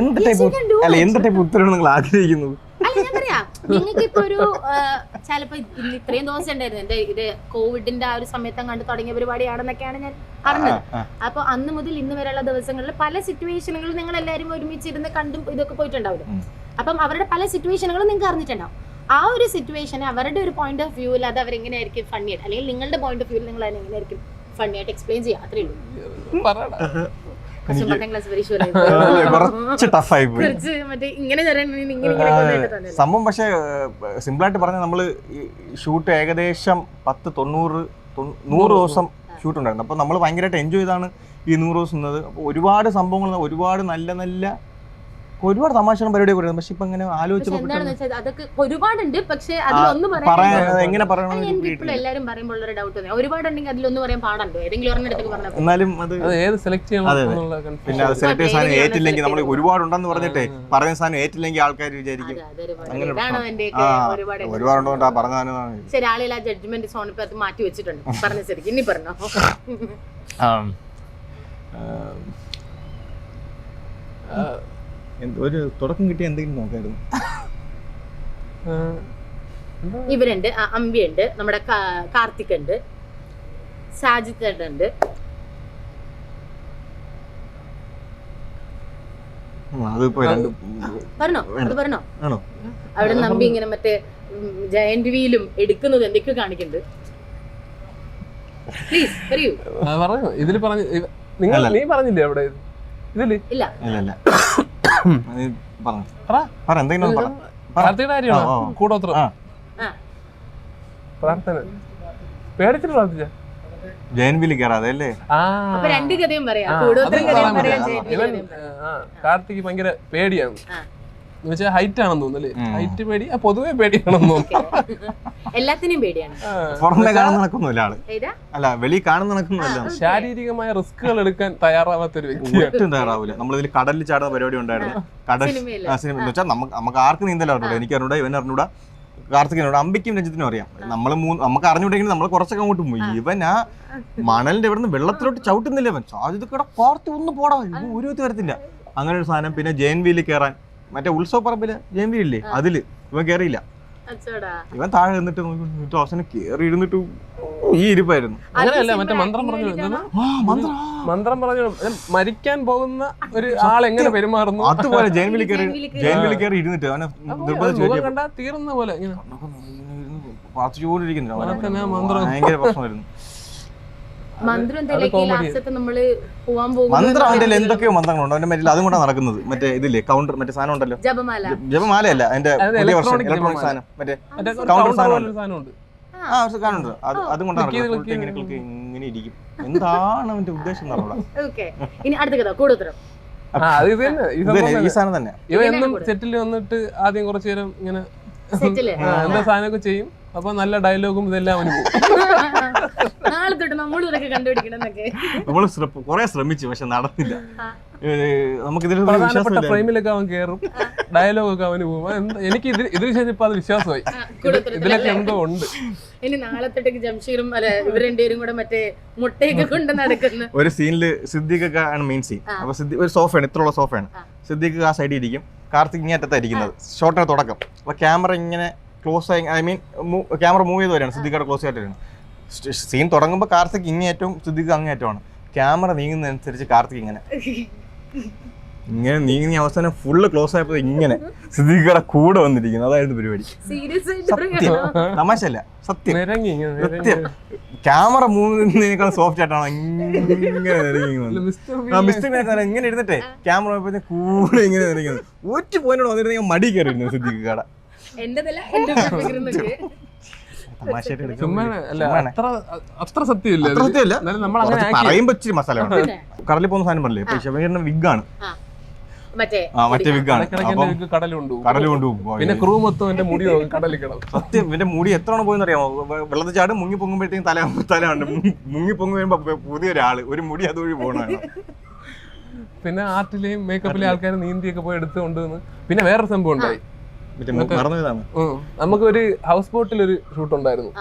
എന്ത് ടൈപ്പ് ഉത്തരവാണ് നിങ്ങൾ ആഗ്രഹിക്കുന്നത്? അല്ല ഞാൻ പറയാം, നിങ്ങൾക്ക് ഇപ്പൊ ഒരു ചിലപ്പോ ഇത്രയും ദിവസം ഉണ്ടായിരുന്നു എന്റെ ഇത് കോവിഡിന്റെ ആ ഒരു സമയത്ത് കണ്ടു തുടങ്ങിയ പരിപാടിയാണെന്നൊക്കെയാണ് ഞാൻ അറിഞ്ഞത്. അപ്പൊ അന്ന് മുതൽ ഇന്ന് വരെയുള്ള ദിവസങ്ങളിൽ പല സിറ്റുവേഷനുകളും നിങ്ങൾ എല്ലാവരും ഒരുമിച്ചിരുന്ന് കണ്ടും ഇതൊക്കെ പോയിട്ടുണ്ടാവില്ല. അപ്പം അവരുടെ പല സിറ്റുവേഷനുകളും നിങ്ങൾക്ക് അറിഞ്ഞിട്ടുണ്ടാവും. ആ ഒരു സിറ്റുവേഷനെ അവരുടെ ഒരു പോയിന്റ് ഓഫ് വ്യൂവിൽ അത് അവരെങ്ങനെയായിരിക്കും ഫണ്ണി ആയിട്ട്, അല്ലെങ്കിൽ നിങ്ങളുടെ പോയിന്റ് ഓഫ് വ്യൂവിൽ നിങ്ങൾ അതിനെങ്ങനെയായിരിക്കും ഫണ്ണി ആയിട്ട് എക്സ്പ്ലെയിൻ ചെയ്യാം. അത്രേ ഉള്ളൂ. സംഭവം പക്ഷെ സിമ്പിളായിട്ട് പറഞ്ഞാൽ നമ്മള് ഷൂട്ട് ഏകദേശം 10-90 ദിവസം ഷൂട്ട് ഉണ്ടായിരുന്നു. അപ്പൊ നമ്മൾ ഭയങ്കരമായിട്ട് എൻജോയ് ചെയ്താണ് ഈ 100 ദിവസം നിന്നത്. അപ്പൊ ഒരുപാട് സംഭവങ്ങൾ, ഒരുപാട് നല്ല ഒരുപാട് തമാശകളും പരിപാടിയൊക്കെ വരുന്നത്. പക്ഷെ ഇപ്പൊ ഇങ്ങനെ ആലോചിച്ചപ്പോൾ അതൊക്കെ ഒരുപാടുണ്ട്. പക്ഷെ അതിലൊന്നും എങ്ങനെ പറയണം എല്ലാവരും പറയുമ്പോൾ ഒരു ഡൗട്ട് തോന്നി. ഒരുപാടുണ്ടെങ്കിൽ അതിലൊന്നും പറയാൻ പാടുണ്ടോ? ഏതെങ്കിലും ഒരെണ്ണടുത്ത് പറഞ്ഞാൽ എന്നാലും അത് ഏത് സെലക്ട് ചെയ്യണം. പിന്നെ അത് സെലക്ട് ചെയ്ത സാധനം ഏറ്റില്ലെങ്കിൽ നമ്മൾ ഒരുപാടുണ്ടെന്ന് പറഞ്ഞിട്ടേ പറയുന്ന സാധനം ഏറ്റില്ലെങ്കിൽ ആൾക്കാർ വിചാരിക്കും ഒരുപാടുണ്ടോ പറഞ്ഞ സാധനം. ശരി, ആളുകൾ ആ ജഡ്ജ്മെന്റ് സോണിപ്പത്ത് മാറ്റി വെച്ചിട്ടുണ്ട്. പറഞ്ഞ ശരിക്കും ഇനി പറഞ്ഞോ. ഒരു തുടക്കം കിട്ടിയ എന്തെങ്കിലും നോക്കായിരുന്നു. ഇവരുണ്ട്, അമ്പിയുണ്ട്, നമ്മുടെ കാർത്തിക് ഉണ്ട്, സാജിത്ത് ഉണ്ട്. പറഞ്ഞോ അത് പറഞ്ഞോ. അവിടെ നമ്പി ഇങ്ങനെ മറ്റേ ജയന്റ് വീലും എടുക്കുന്നത് എന്തൊക്കെയോ കാണിക്കുന്നുണ്ട്. പ്ലീസ് പറയൂ. ഇതില് പറഞ്ഞു നീ പറഞ്ഞില്ലേ അവിടെ ഇതില്? ഇല്ല പ്രാർത്ഥനയുടെ കാര്യമാണോ? കൂടോത്രം പ്രാർത്ഥന പേടിച്ചിട്ട് പ്രാർത്ഥിച്ച ജയൻവിലി കയറാതെ അല്ലേ? രണ്ട് കഥയും പറയാം. കാർത്തിക് ഭയങ്കര പേടിയാണ് എന്ന് വെച്ചാൽ ഹൈറ്റ് ആണെന്ന് തോന്നുന്നല്ലേ? ഹൈറ്റ് പേടി, പൊതുവെ പേടിയാണെന്ന് തോന്നുന്നു. എല്ലാത്തിനും പേടിയാണ്. പുറമെ കാണുന്ന നടക്കുന്നില്ല ആള്, അല്ല വെളി കാണുന്ന നടക്കുന്നില്ല. ശാരീരികമായ റിസ്കുകൾ എടുക്കാൻ തയ്യാറാവാത്ത ഒരു വ്യക്തിയാണ്. ഒട്ടും തയ്യാറാവില്ല. നമ്മളിതിൽ കടലിൽ ചാടുന്ന പരിപാടി ഉണ്ടായിരുന്നു. കടൽ സിനിമ എന്ന് വെച്ചാൽ നമുക്ക് ആർക്ക് നീന്തല അറിഞ്ഞൂടാ. എനിക്ക് അറിഞ്ഞൂടാ, ഇവൻ അറിഞ്ഞൂടാ, കാർത്തികനോട്, അമ്പിക്കും രഞ്ജിത്തിനും അറിയാം. നമുക്ക് അറിഞ്ഞൂടെങ്കിൽ നമ്മൾ കുറച്ചൊക്കെ അങ്ങോട്ട് പോയി. ഇവൻ ആ മണലിന്റെ ഇവിടെ നിന്ന് വെള്ളത്തിലോട്ട് ചവിട്ടുന്നില്ല. ഇവൻ സാധ്യത കൂടെ പാർത്തി ഒന്ന് പോടാ, ഇത് ഒരു വ്യക്തി വരത്തില്ല. അങ്ങനെ ഒരു സാധനം. പിന്നെ ജയൻവിയിൽ കയറാൻ, മറ്റേ ഉത്സവ പറമ്പില് ജയൻവിയില്ലേ, അതില് ഇവൻ കയറിയില്ല. ഇവൻ താഴെ നിന്നിട്ട് അവസാനം കയറി ഇരുന്നിട്ട് ഈ ഇരിപ്പായിരുന്നു. അങ്ങനെയല്ല, മറ്റേ മന്ത്രം പറഞ്ഞു മരിക്കാൻ പോകുന്ന ഒരു ആൾ എങ്ങനെ പെരുമാറുന്നു അതുപോലെ ജയൻവിലി കയറി ഇരുന്നിട്ട് അവനെ കണ്ടാ തീർന്ന പോലെ പ്രാർത്ഥിച്ചുകൊണ്ടിരിക്കുന്നു. ഭയങ്കര പ്രശ്നമായിരുന്നു. മന്ത്രം എന്തൊക്കെയോ മന്ത്രങ്ങളുണ്ട് അവന്റെ മറ്റേ. അതും കൊണ്ടാണ് നടക്കുന്നത്. മറ്റേ ഇതില്ലേ കൗണ്ടർ, മറ്റേ സാധനം ഉണ്ടല്ലോ, ജപമാലയല്ല, അതിന്റെ പുതിയ വർഷം ഇലക്ട്രോണിക് സാധനം, മറ്റേ കൗണ്ടർ സാധനം കാണുന്നുണ്ട്. അതും കൊണ്ടാണ് ഇങ്ങനെ ഇരിക്കും. എന്താണ് അവന്റെ ഉദ്ദേശം ഈ സാധനം തന്നെ. ഇവ എന്നും സെറ്റിൽ വന്നിട്ട് ആദ്യം കുറച്ചു നേരം ഇങ്ങനെ എന്താ സാധനമൊക്കെ ചെയ്യും. അപ്പൊ നല്ല ഡയലോഗും ഇതെല്ലാം അവന് നമ്മള് കൊറേ ശ്രമിച്ചു, പക്ഷെ നടന്നില്ല. നമുക്കിതിൽ ഫ്രെയിമിലൊക്കെ അവൻ കയറും, ഡയലോഗൊക്കെ അവന് പോകും. എനിക്ക് ഇതിന് ശേഷം ഇപ്പൊ അത് വിശ്വാസമായി, ഇതിലൊക്കെ എന്തോ ഉണ്ട്. ഇനി നാളത്തേക്ക് ജംഷീറും ഇവർ രണ്ടുപേരും കൂടെ മറ്റേ മുട്ടയൊക്കെ കൊണ്ട് നടക്കുന്ന ഒരു സീനില് സിദ്ദീഖൊക്കെ ആണ് മെയിൻ സീൻ. അപ്പൊ ഒരു സോഫയാണ്, ഇത്രയുള്ള സോഫയാണ്. സിദ്ദീഖ് ആ സൈഡിൽ ഇരിക്കും, കാർത്തിക് ഇങ്ങനെ അറ്റത്തായിരിക്കുന്നത്. ഷോട്ടിന്റെ തുടക്കം. അപ്പൊ ക്യാമറ ഇങ്ങനെ ക്ലോസ് ആയി, ഐ മീൻ ക്യാമറ മൂവ് ചെയ്ത് വരികയാണ്. സിദ്ദീഖയുടെ ക്ലോസ് ആയിട്ട് വരികയാണ്. സീൻ തുടങ്ങുമ്പോൾ കാർത്തിക് ഇങ്ങേറ്റവും സിദ്ദീഖ് അങ്ങേറ്റമാണ്. ക്യാമറ നീങ്ങുന്നതനുസരിച്ച് കാർത്തിക് ഇങ്ങനെ നീങ്ങി അവസാനം ഫുള്ള് ക്ലോസ് ആയപ്പോ ഇങ്ങനെ സിദ്ദീഖയുടെ കൂടെ വന്നിരിക്കുന്നു. അതായിരുന്നു പരിപാടി. സത്യം, തമാശല്ല, സത്യം. ക്യാമറ മൂവിനേക്കാൾ സോഫ്റ്റ് ആയിട്ടാണ് ഇങ്ങനെ മിസ്റ്റർ ഇങ്ങനെ ഇരുന്നിട്ടേ ക്യാമറ പോയപ്പോ കൂടെ ഇങ്ങനെ നിരക്കുന്നത്. ഒറ്റ പോയിന്റ് വന്നിരുന്നെങ്കിൽ മടി കയറിയിരുന്നു സിദ്ദിഖ് കട. അത്ര സത്യമില്ല, പറയുമ്പോ ഇച്ചിരി മസാല കടലിൽ പോകുന്ന സാധനം പറഞ്ഞില്ലേ, ഇപ്പൊ ഷമീറിന്റെ വിഗാണ്, മറ്റേ വിഗാണ്, കടല് കൊണ്ടുപോകും. പിന്നെ ക്രൂ മൊത്തം എന്റെ മുടി കടലിൽ കിടക്കും. സത്യം എന്റെ മുടി എത്ര പോയെന്ന് അറിയാമോ? വെള്ളത്തിൽ ചാടും, മുങ്ങി പൊങ്ങുമ്പോഴത്തേക്കും തലയുണ്ട്, മുങ്ങി പൊങ്ങി വരുമ്പോ പുതിയൊരാള് ഒരു മുടി അതുവഴി പോകണമാണ്. പിന്നെ ആർട്ടിലെയും മേക്കപ്പിലെയും ആൾക്കാർ നീന്തിയൊക്കെ പോയി എടുത്ത് കൊണ്ടുവന്ന്. പിന്നെ വേറൊരു സംഭവം ഉണ്ടായി, നമുക്ക് ഒരു ഹൗസ് ബോട്ടിൽ ഒരു ഷൂട്ട് ഉണ്ടായിരുന്നു,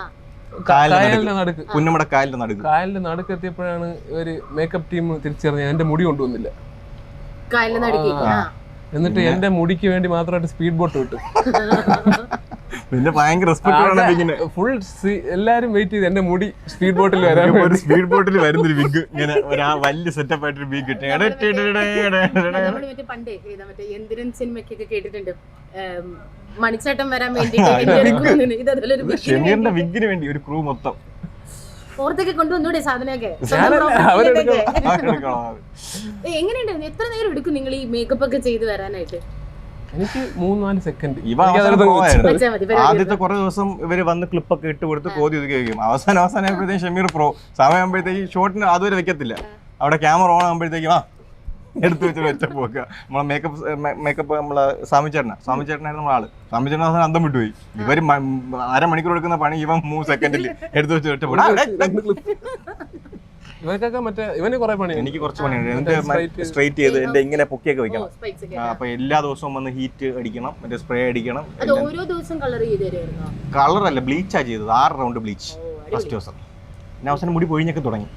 കായലിന്റെ നടുക്ക്, പുന്നമട കായലിന്റെ നടുക്ക് എത്തിയപ്പോഴാണ് ഒരു മേക്കപ്പ് ടീം തിരിച്ചറിഞ്ഞ എന്റെ മുടി കൊണ്ടുവന്നില്ല. എന്നിട്ട് എന്റെ മുടിക്ക് വേണ്ടി മാത്രമായിട്ട് സ്പീഡ് ബോട്ട് വിട്ടു. പിന്നെ ഭയങ്കര റെസ്പെക്ട്, ഫുൾ എല്ലാരും വെയിറ്റ് ചെയ്ത് എന്റെ മുടി സ്പീഡ് ബോട്ടിൽ വരാൻ. ഒരു സ്പീഡ് ബോട്ടിൽ വരുന്നൊരു വിഗ്, ഇങ്ങനെ ഒരു വലിയ സെറ്റപ്പ് ആയിട്ടൊരു വിഗ് കിട്ടി. പണ്ടേ എന്തിനും സിനിമയ്ക്കൊക്കെ കേട്ടിട്ടുണ്ട്, മണിച്ചേട്ടൻ വരാൻ വേണ്ടി ഷമീറിന്റെ വിഗിന് വേണ്ടി ഒരു ക്രൂ മൊത്തം ഓർത്തൊക്കെ കൊണ്ടുവന്നൂടെ സാധനമൊക്കെ. എങ്ങനെയുണ്ടായിരുന്നു? എത്ര നേരം എടുക്കും നിങ്ങൾ ഈ മേക്കപ്പ് ഒക്കെ ചെയ്ത് വരാനായിട്ട്? എനിക്ക് 3-4 സെക്കൻഡ്. ആദ്യത്തെ കുറെ ദിവസം ഇവര് വന്ന് ക്ലിപ്പൊക്കെ ഇട്ട് കൊടുത്ത് കോതി ഒതുക്കി വയ്ക്കും. അവസാനമായപ്പോഴത്തേക്കും ഷമീർ പ്രോ സമയമാകുമ്പോഴത്തേക്ക് ഷോട്ടിന് അതുവരെ വെക്കത്തില്ല. അവിടെ ക്യാമറ ഓൺ ആകുമ്പോഴത്തേക്കും എടുത്തു വെച്ച പോക്കുക. നമ്മളെ മേക്കപ്പ് നമ്മളെ സ്വാമിച്ചേട്ടനായിരുന്നു നമ്മളെ ആള്. സ്വാമിച്ചേട്ടൻ അവസാനം അന്തം വിട്ടുപോയി. ഇവര് അരമണിക്കൂർ എടുക്കുന്ന പണി ഇവൻ 3 സെക്കൻഡിൽ എടുത്തു വെച്ച് ഒറ്റ ഇവർക്കൊക്കെ മറ്റേ ഇവന് കുറെ പണി. എനിക്ക് കുറച്ച് പണിയുണ്ട്. എന്നിട്ട് സ്ട്രൈറ്റ് ചെയ്ത് എന്റെ ഇങ്ങനെ പൊക്കിയൊക്കെ വെക്കണം. അപ്പൊ എല്ലാ ദിവസവും വന്ന് ഹീറ്റ് അടിക്കണം, മറ്റേ സ്പ്രേ അടിക്കണം. കളറല്ല, ബ്ലീച്ചാ ചെയ്തത്. 6 റൗണ്ട് ബ്ലീച്ച് ഫസ്റ്റ് ദിവസം. പിന്നെ അവസാനം മുടി പൊഴിഞ്ഞൊക്കെ തുടങ്ങി.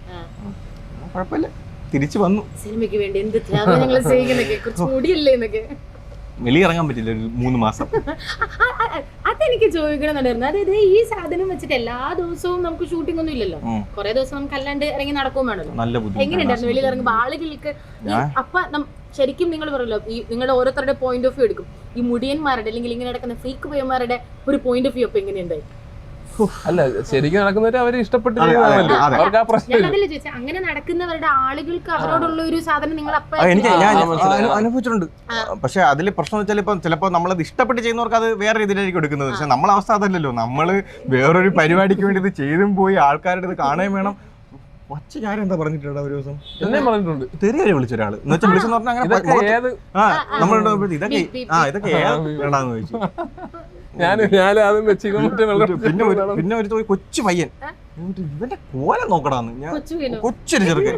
കുഴപ്പമില്ല, തിരിച്ചു വന്നു. സിനിമയ്ക്ക് വേണ്ടി എന്ത് ത്യാഗങ്ങൾ ചെയ്യുന്നൊക്കെ, കുറച്ച് മുടിയല്ലേ എന്നൊക്കെ. വെളിയിറങ്ങാൻ പറ്റില്ല ഒരു 3 മാസം. അതെനിക്ക് ചോദിക്കണമെന്നുണ്ടായിരുന്നു. അതായത് ഈ സാധനം വെച്ചിട്ട് എല്ലാ ദിവസവും നമുക്ക് ഷൂട്ടിംഗ് ഒന്നും ഇല്ലല്ലോ, കുറെ ദിവസം നമുക്ക് അല്ലാണ്ട് ഇറങ്ങി നടക്കുകയും വേണല്ലോ. എങ്ങനെയുണ്ടായിരുന്നു വെളിയിൽ ഇറങ്ങുമ്പോൾ ആളുകൾക്ക്? അപ്പൊ ശരിക്കും നിങ്ങൾ പറയല്ലോ, ഈ നിങ്ങളുടെ ഓരോരുത്തരുടെ പോയിന്റ് ഓഫ് വ്യൂ എടുക്കും. ഈ മുടിയന്മാരുടെ അല്ലെങ്കിൽ ഇങ്ങനെ നടക്കുന്ന ഫ്രീക്ക് പയ്യന്മാരുടെ ഒരു പോയിന്റ് ഓഫ് വ്യൂ അപ്പൊ എങ്ങനെയുണ്ടായി? അല്ല, ശരിക്കും നടക്കുന്നവര് അവര് ഇഷ്ടപ്പെട്ട് അവർക്ക് ആ പ്രശ്നം. അങ്ങനെ നടക്കുന്നവരുടെ ആളുകൾക്ക് അവരോടുള്ള ഒരു സാധനം നിങ്ങൾ അനുഭവിച്ചിട്ടുണ്ട്. പക്ഷെ അതിൽ പ്രശ്നം വെച്ചാൽ ഇപ്പം ചിലപ്പോൾ നമ്മളത് ഇഷ്ടപ്പെട്ട് ചെയ്യുന്നവർക്ക് അത് വേറെ രീതിയിലായിരിക്കും എടുക്കുന്നത്. പക്ഷെ നമ്മളെ അവസ്ഥ അതല്ലല്ലോ. നമ്മള് വേറൊരു പരിപാടിക്ക് വേണ്ടി ഇത് ചെയ്തും പോയി ആൾക്കാരുടെ ഇത് കാണുകയും വേണം. ഒച്ച കാര്യം എന്താ പറഞ്ഞിട്ടുണ്ട് ഒരു ദിവസം? എന്നെ പറഞ്ഞിട്ടുണ്ട്. തെറിയായി വിളിച്ചൊരാള് എന്ന് വെച്ചാൽ വിളിച്ചെന്ന് പറഞ്ഞാൽ അങ്ങനെ ഇതൊക്കെ വേണ്ടാന്ന് ചോദിച്ചു. പിന്നെ ഒരു കൊച്ചു പയ്യൻ ഇവന്റെ കോലം നോക്കടാന്ന്. ഞാൻ കൊച്ചൊരു ചെറുക്കൻ,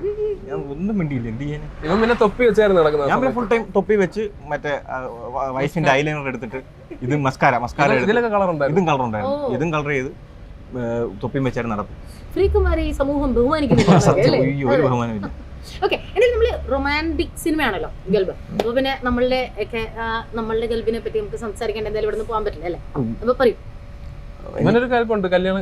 ഞാൻ ഒന്നും മിണ്ടിയില്ല. എന്ത് ചെയ്യാൻ? ഇവൻ പിന്നെ തൊപ്പി വെച്ചായിരുന്നു നടക്കുന്നത്. ഞാൻ പിന്നെ ഫുൾ ടൈം തൊപ്പി വെച്ച് മറ്റേ വൈഫിന്റെ ഐലൈനർ എടുത്തിട്ട് ഇത് മസ്കാര ഇതിലൊക്കെ കളർ ഉണ്ടായിരുന്നു. ഇതും കളർ ഉണ്ടായിരുന്നു. ഇതും കളർ ചെയ്ത് തൊപ്പിയും വെച്ചായിരുന്നു നടക്കും. സമൂഹം ബഹുമാനിക്കുന്നില്ല, ഒരു ബഹുമാനമില്ല. ഓക്കെ, എന്നാലും നമ്മള് റൊമാൻറ്റിക് സിനിമയാണല്ലോ ഗൾബ്. അപ്പൊ പിന്നെ നമ്മളുടെ ഗൾബിനെ പറ്റി നമുക്ക് സംസാരിക്കേണ്ട, എന്തായാലും ഇവിടെ നിന്ന് പോകാൻ പറ്റില്ല അല്ലേ? അപ്പൊ പറയും. ഇവനൊരു കൽപ്പുണ്ട്, കല്യാണം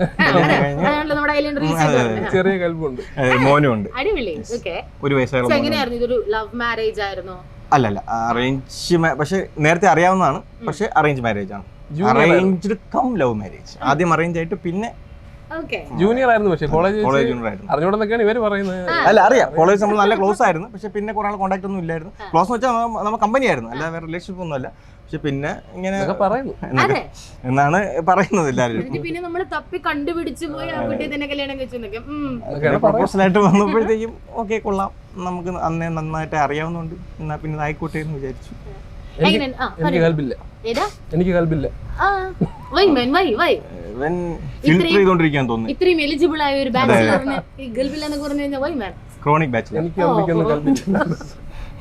ചെറിയ കൽപ്പുണ്ട്, മോനും ഉണ്ട്. അടിപൊളി. ഓക്കെ, ഒരു വയസ്സായുള്ള. എങ്ങനെയായിരുന്നു? ഇതൊരു ലവ് മാരേജ് ആയിരുന്നോ? അല്ലല്ല, അറേഞ്ച്. പക്ഷെ നേരത്തെ അറിയാവുന്നതാണ്, പക്ഷെ അറേഞ്ച് മാരേജ് ആണ്. Arranged cum love marriage. ആദ്യം അറേഞ്ച് ആയിട്ട് പിന്നെ ജൂനിയർ ആയിരുന്നു. പക്ഷേ കോളേജ് ജൂനിയർ ആയിരുന്നു. അറിഞ്ഞോടെന്നൊക്കെയാണ് ഇവര് പറയുന്നത്. അല്ല, അറിയാം, കോളേജ് നമ്മൾ നല്ല ക്ലോസ് ആയിരുന്നു. പക്ഷെ പിന്നെ കുറെ ആൾ കോൺടാക്ട് ഒന്നും ഇല്ലായിരുന്നു. ക്ലോസ് എന്ന് വെച്ചാൽ നമ്മൾ കമ്പനി ആയിരുന്നു, അല്ല വേറെ റിലേഷൻഷിപ്പ് ഒന്നും അല്ല. പക്ഷെ പിന്നെ ഇങ്ങനെ പറയുന്നു എന്നാണ് പറയുന്നത് എല്ലാവരും. പിന്നെ നമ്മൾ തപ്പി കണ്ടുപിടിച്ചു പോയി ആ കുട്ടിയെ തന്നെ കല്യാണം കഴിച്ചു. പ്രൊഫഷണലായിട്ട് വന്നപ്പോഴത്തേക്കും ഓക്കെ കൊള്ളാം, നമുക്ക് അന്നേ നന്നായിട്ട് അറിയാവുന്നതുകൊണ്ട് എന്നാ പിന്നെ ആയിക്കോട്ടെ എന്ന് വിചാരിച്ചു. എനിക്ക് കൽബില്ല. ഫിൽറ്റർ ചെയ്തോണ്ടിരിക്കാൻ തോന്നുന്നു. ഇത്രയും എലിജിബിൾ ആയ ഒരു ബാച്ചിലറിന് ഈ ഗൾബില്ലെന്ന് പറഞ്ഞു കഴിഞ്ഞാൽ വൈ മാൻ ക്രോണിക് ബാച്ചിലർ.